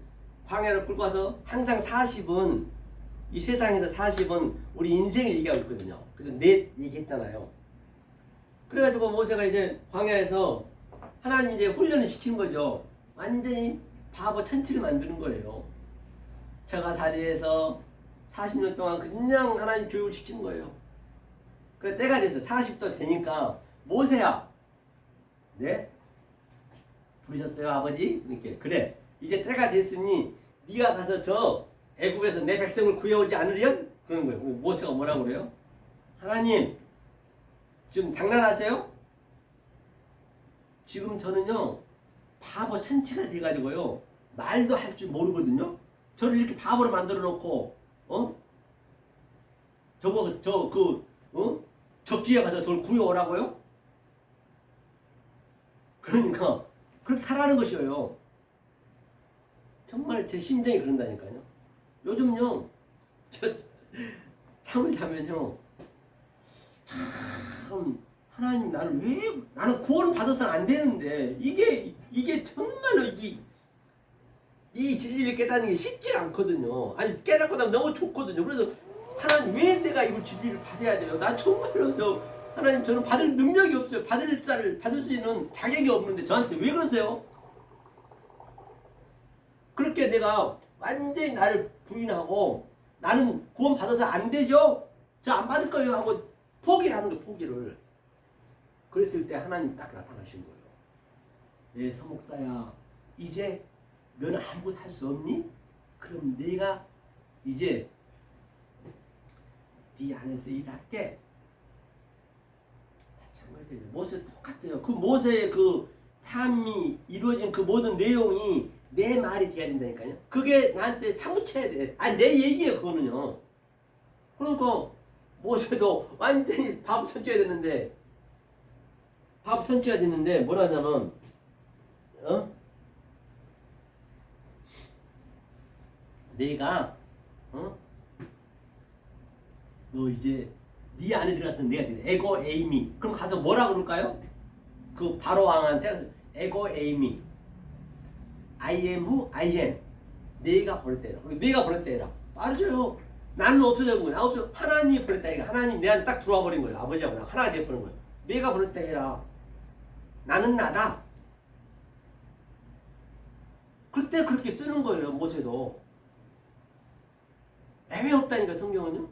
광야를 끌고 와서 항상 40은 이 세상에서 40은 우리 인생을 얘기하고 있거든요. 그래서 넷 얘기했잖아요. 그래가지고 모세가 이제 광야에서 하나님 이제 훈련을 시킨 거죠. 완전히 바보 천치를 만드는 거예요. 처가살이에서 40년 동안 그냥 하나님 교육을 시킨 거예요. 그래 때가 돼서 40도 되니까 모세야, 네? 부르셨어요 아버지? 이렇게 그래 이제 때가 됐으니 네가 가서 저 애굽에서 내 백성을 구해오지 않으련? 그런 거예요. 모세가 뭐라고 그래요? 하나님 지금 장난하세요? 지금 저는요 바보 천치가 돼가지고요 말도 할 줄 모르거든요. 저를 이렇게 바보로 만들어 놓고 적지에 가서 저를 구해오라고요? 그러니까 그렇게 하라는 것이에요. 정말 제 심정이 그런다니까요. 요즘요 잠을 자면요 참 하나님 나를 왜 나는 구원 받아서는 안 되는데 이게 정말로 이 진리를 깨닫는 게 쉽지 않거든요. 아니 깨닫고 나면 너무 좋거든요. 그래서 하나님 왜 내가 이걸 진리를 받아야 돼요? 나 정말로 하나님 저는 받을 능력이 없어요. 받을 수 있는 자격이 없는데 저한테 왜 그러세요? 그렇게 내가 완전히 나를 부인하고 나는 구원 받아서 안 되죠? 저 안 받을 거예요 하고 포기를 하는 거예요. 포기를. 그랬을 때 하나님 딱 나타나신 거예요. 네 서목사야 이제 너는 아무것도 할 수 없니? 그럼 내가 이제 네 안에서 일할게. 마찬가지예요. 모세 똑같아요. 그 모세의 그 삶이 이루어진 그 모든 내용이 내 말이 돼야 된다니까요. 그게 나한테 사무쳐야 돼. 아니 내 얘기예요 그거는요. 그러니까 모세도 완전히 바보 천치가 됐는데 뭐라 하냐면 내가 너 이제 네 안에 들어가서 내가 돼. 에고 에이미. 그럼 가서 뭐라 그럴까요? 그 바로 왕한테 에고 에이미. I am who I am. 내가 버렸다 해라. 내가 버렸다 해라. 빠르죠. 나는 없어진 거야. 없어. 하나님이 버렸다 해라. 하나님 내한테 딱 들어와 버린 거예요. 아버지하고 나 하나가 돼버린 거예요. 내가 버렸다 해라. 나는 나다. 그때 그렇게 쓰는 거예요. 모세도. 애매 없다니까 성경은요.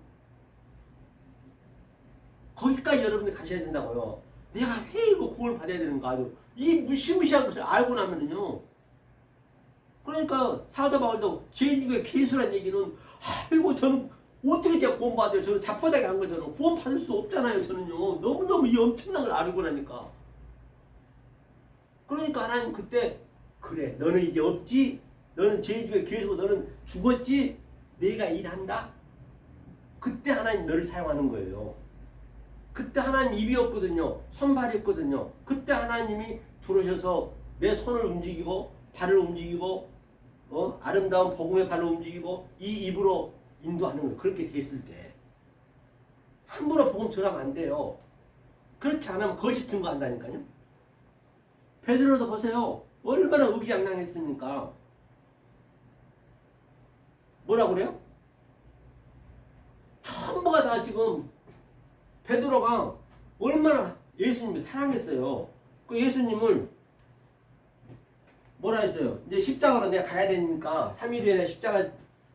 거기까지 여러분들 가셔야 된다고요. 내가 왜 이거 구원을 받아야 되는가 아주 이 무시무시한 것을 알고 나면은요. 그러니까 사도 바울도 제주의 개수란 얘기는 아이고 저는 어떻게 제가 구원 받아요. 저는 자포자기 한 거 저는 구원 받을 수 없잖아요. 저는요. 너무너무 이 엄청난 걸 알고 나니까. 그러니까 하나님 그때 그래 너는 이제 없지. 너는 제주의 개수고 너는 죽었지. 내가 일한다. 그때 하나님 너를 사용하는 거예요. 그때 하나님 입이 없거든요. 손발이 없거든요. 그때 하나님이 들어오셔서 내 손을 움직이고 발을 움직이고 아름다운 복음의 발을 움직이고 이 입으로 인도하는 거예요. 그렇게 됐을 때 함부로 복음 전하면 안 돼요. 그렇지 않으면 거짓 증거한다니까요. 베드로도 보세요. 얼마나 의기양양했습니까? 뭐라 그래요? 전부가 다 지금 베드로가 얼마나 예수님을 사랑했어요. 그 예수님을 뭐라 했어요? 이제 십자가로 내가 가야 되니까 3일 후에 내가 십자가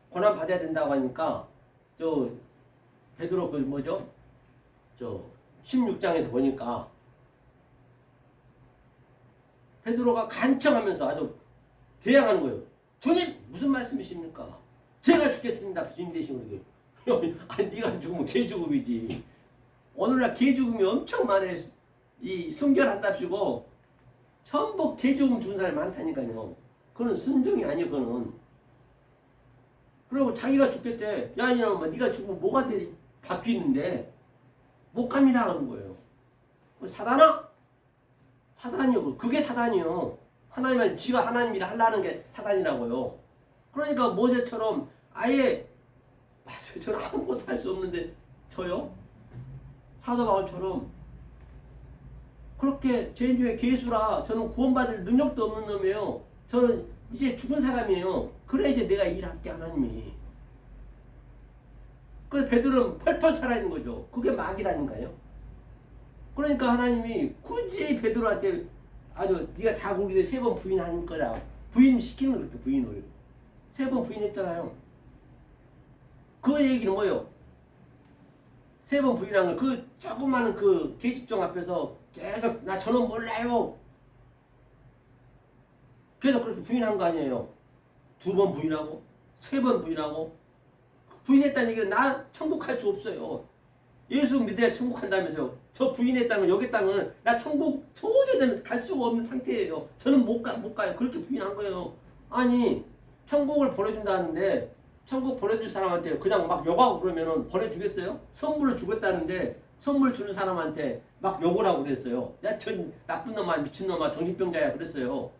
고난 받아야 된다고 하니까 저 베드로 그 뭐죠? 저 16장에서 보니까 베드로가 간청하면서 아주 대항하는 거예요. 주님 무슨 말씀이십니까? 제가 죽겠습니다. 주님 대신 우리 아니 네가 죽으면 개 죽음이지. 오늘날 개 죽음이 엄청 많아요. 이 순결한답시고 전부 개 죽음 준 사람이 많다니까요. 그건 순종이 아니에요. 그거는. 그리고 자기가 죽겠대. 야 이놈아 네가 죽으면 뭐가 돼? 바뀌는데 못 갑니다 하는 거예요. 사단아? 사단이요. 그게 사단이요. 하나님은 지가 하나님이라 하려는 게 사단이라고요. 그러니까 모세처럼 아예 맞아요. 저는 아무것도 할 수 없는데 저요? 사도 바울처럼 그렇게 죄인 중에 개수라 저는 구원받을 능력도 없는 놈이에요. 저는 이제 죽은 사람이에요. 그래 이제 내가 일할게 하나님이. 그래서 베드로는 펄펄 살아있는 거죠. 그게 막이라니까요. 그러니까 하나님이 굳이 베드로한테 아주 네가 다 우리 3번 부인하는 거라 부인시키는 거죠. 부인을 3번 부인했잖아요. 그 얘기는 뭐예요? 3번 부인한 걸 그 조그마한 그 계집종 앞에서 계속 나 저는 몰라요. 계속 그렇게 부인한 거 아니에요. 2번 부인하고 3번 부인하고 부인했다는 얘기는 나 천국 갈 수 없어요. 예수 믿어야 천국 간다면서요. 저 부인했다는 건 여기 땅은 나 천국 도저히 갈 수가 없는 상태예요. 저는 못 가요. 그렇게 부인한 거예요. 아니 천국을 보내준다는데 천국 보내줄 사람한테 그냥 막 욕하고 그러면은 보내주겠어요? 선물을 주겠다는데 선물 주는 사람한테 막 욕을 하고 그랬어요. 야, 저 나쁜 놈아, 미친놈아, 정신병자야 그랬어요.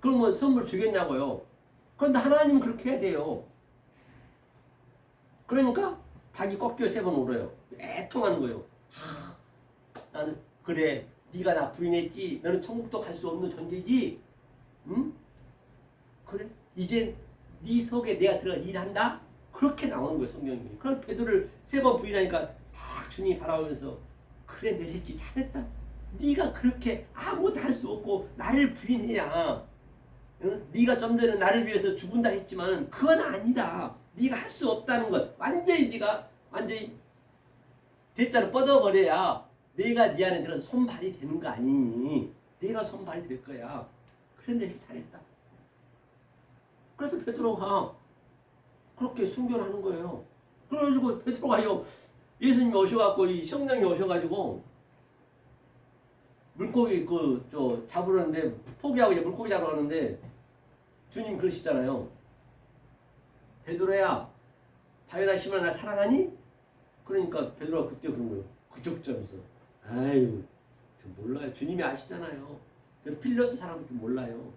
그러면 선물 주겠냐고요. 그런데 하나님은 그렇게 해야 돼요. 그러니까 닭이 꺾여 3번 울어요. 애통하는 거예요. 나는 그래 네가 나 부인했지. 너는 천국도 갈 수 없는 존재지. 응? 그래? 이제 네 속에 내가 들어가 일한다? 그렇게 나오는 거예요 성경이. 그럼 베드로를 3번 부인하니까 딱 주님이 바라보면서 그래 내 새끼 잘했다. 네가 그렇게 아무것도 할 수 없고 나를 부인해야 응? 네가 좀 전에 나를 위해서 죽은다 했지만 그건 아니다. 네가 할 수 없다는 것 완전히 네가 완전히 대자로 뻗어버려야 내가 네 안에 들어서 손발이 되는 거 아니니. 내가 손발이 될 거야. 그래 내 새끼 잘했다. 그래서 베드로가 그렇게 순교하는 거예요. 그래가지고 베드로가요 예수님이 오셔갖고 이 성령이 오셔가지고 물고기 잡으려는데 포기하고 이제 물고기 잡으러 가는데 주님 그러시잖아요. 베드로야 바요나 시몬아 날 사랑하니? 그러니까 베드로가 그때 그런 거예요. 그쪽 점에서 아유 저 몰라요. 주님이 아시잖아요. 저 필러스 사람도 몰라요.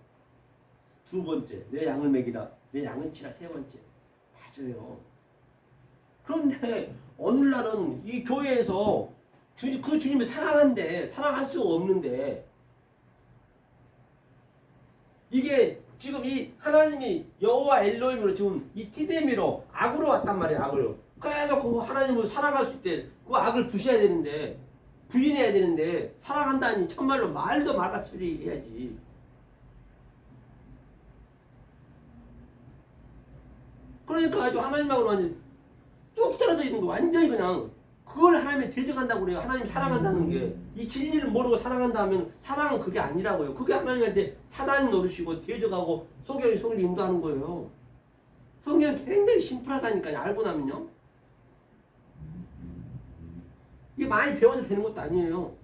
2번째 내 양을 먹이라 내 양을 치라 3번째 맞아요. 그런데 오늘날은 이 교회에서 그 주님을 사랑한데 사랑할 수 없는데 이게 지금 이 하나님이 여호와 엘로힘으로 지금 이 티데미로 악으로 왔단 말이에요. 악으로. 그래서 그 하나님을 사랑할 수 있대. 그 악을 부셔야 되는데 부인해야 되는데 사랑한다니 참말로 말도 말같이 소리 해야지. 그러니까 아주 하나님하고 완전 뚝 떨어져 있는 거 완전히 그냥 그걸 하나님이 대적한다고 그래요. 하나님 사랑한다는 게. 이 진리를 모르고 사랑한다 하면 사랑은 그게 아니라고요. 그게 하나님한테 사단이 노릇이고 대적하고 속여서 속을 인도하는 거예요. 성경은 굉장히 심플하다니까요. 알고 나면요. 이게 많이 배워서 되는 것도 아니에요.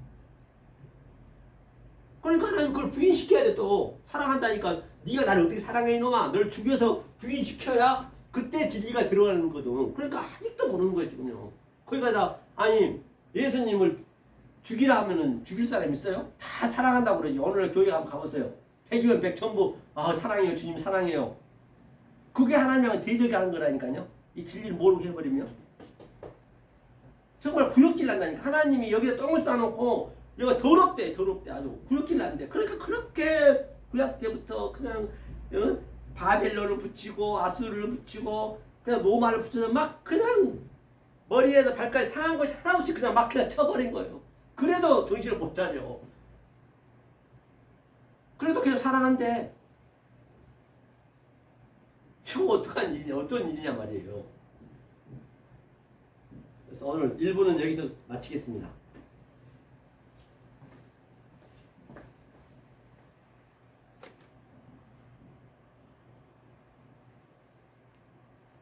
그러니까 하나님 그걸 부인시켜야 돼 또. 사랑한다니까 네가 나를 어떻게 사랑해 이놈아. 널 죽여서 부인시켜야 그때 진리가 들어가는 거거든. 그러니까 아직도 모르는 거예요 지금요. 거기가 아니 예수님을 죽이라 하면은 죽일 사람 있어요? 다 사랑한다고 그러지. 오늘 교회 한번 가보세요. 100이면 100 전부 사랑해요 주님 사랑해요. 그게 하나님하고 대적이 하는 거라니까요. 이 진리를 모르게 해버리면 정말 구역질 난다니까. 하나님이 여기다 똥을 싸놓고 여기가 더럽대 아주 구역질 난대. 그러니까 그렇게 구약 때부터 그냥 바벨론을 붙이고 아수르를 붙이고 그냥 로마를 붙여서 막 그냥 머리에서 발까지 상한 것이 하나 없이 그냥 막 그냥 쳐버린 거예요. 그래도 정신을 못 차려. 그래도 계속 사랑한대. 이거 어떡한 일이냐, 어떤 일이냐 말이에요. 그래서 오늘 1부는 여기서 마치겠습니다.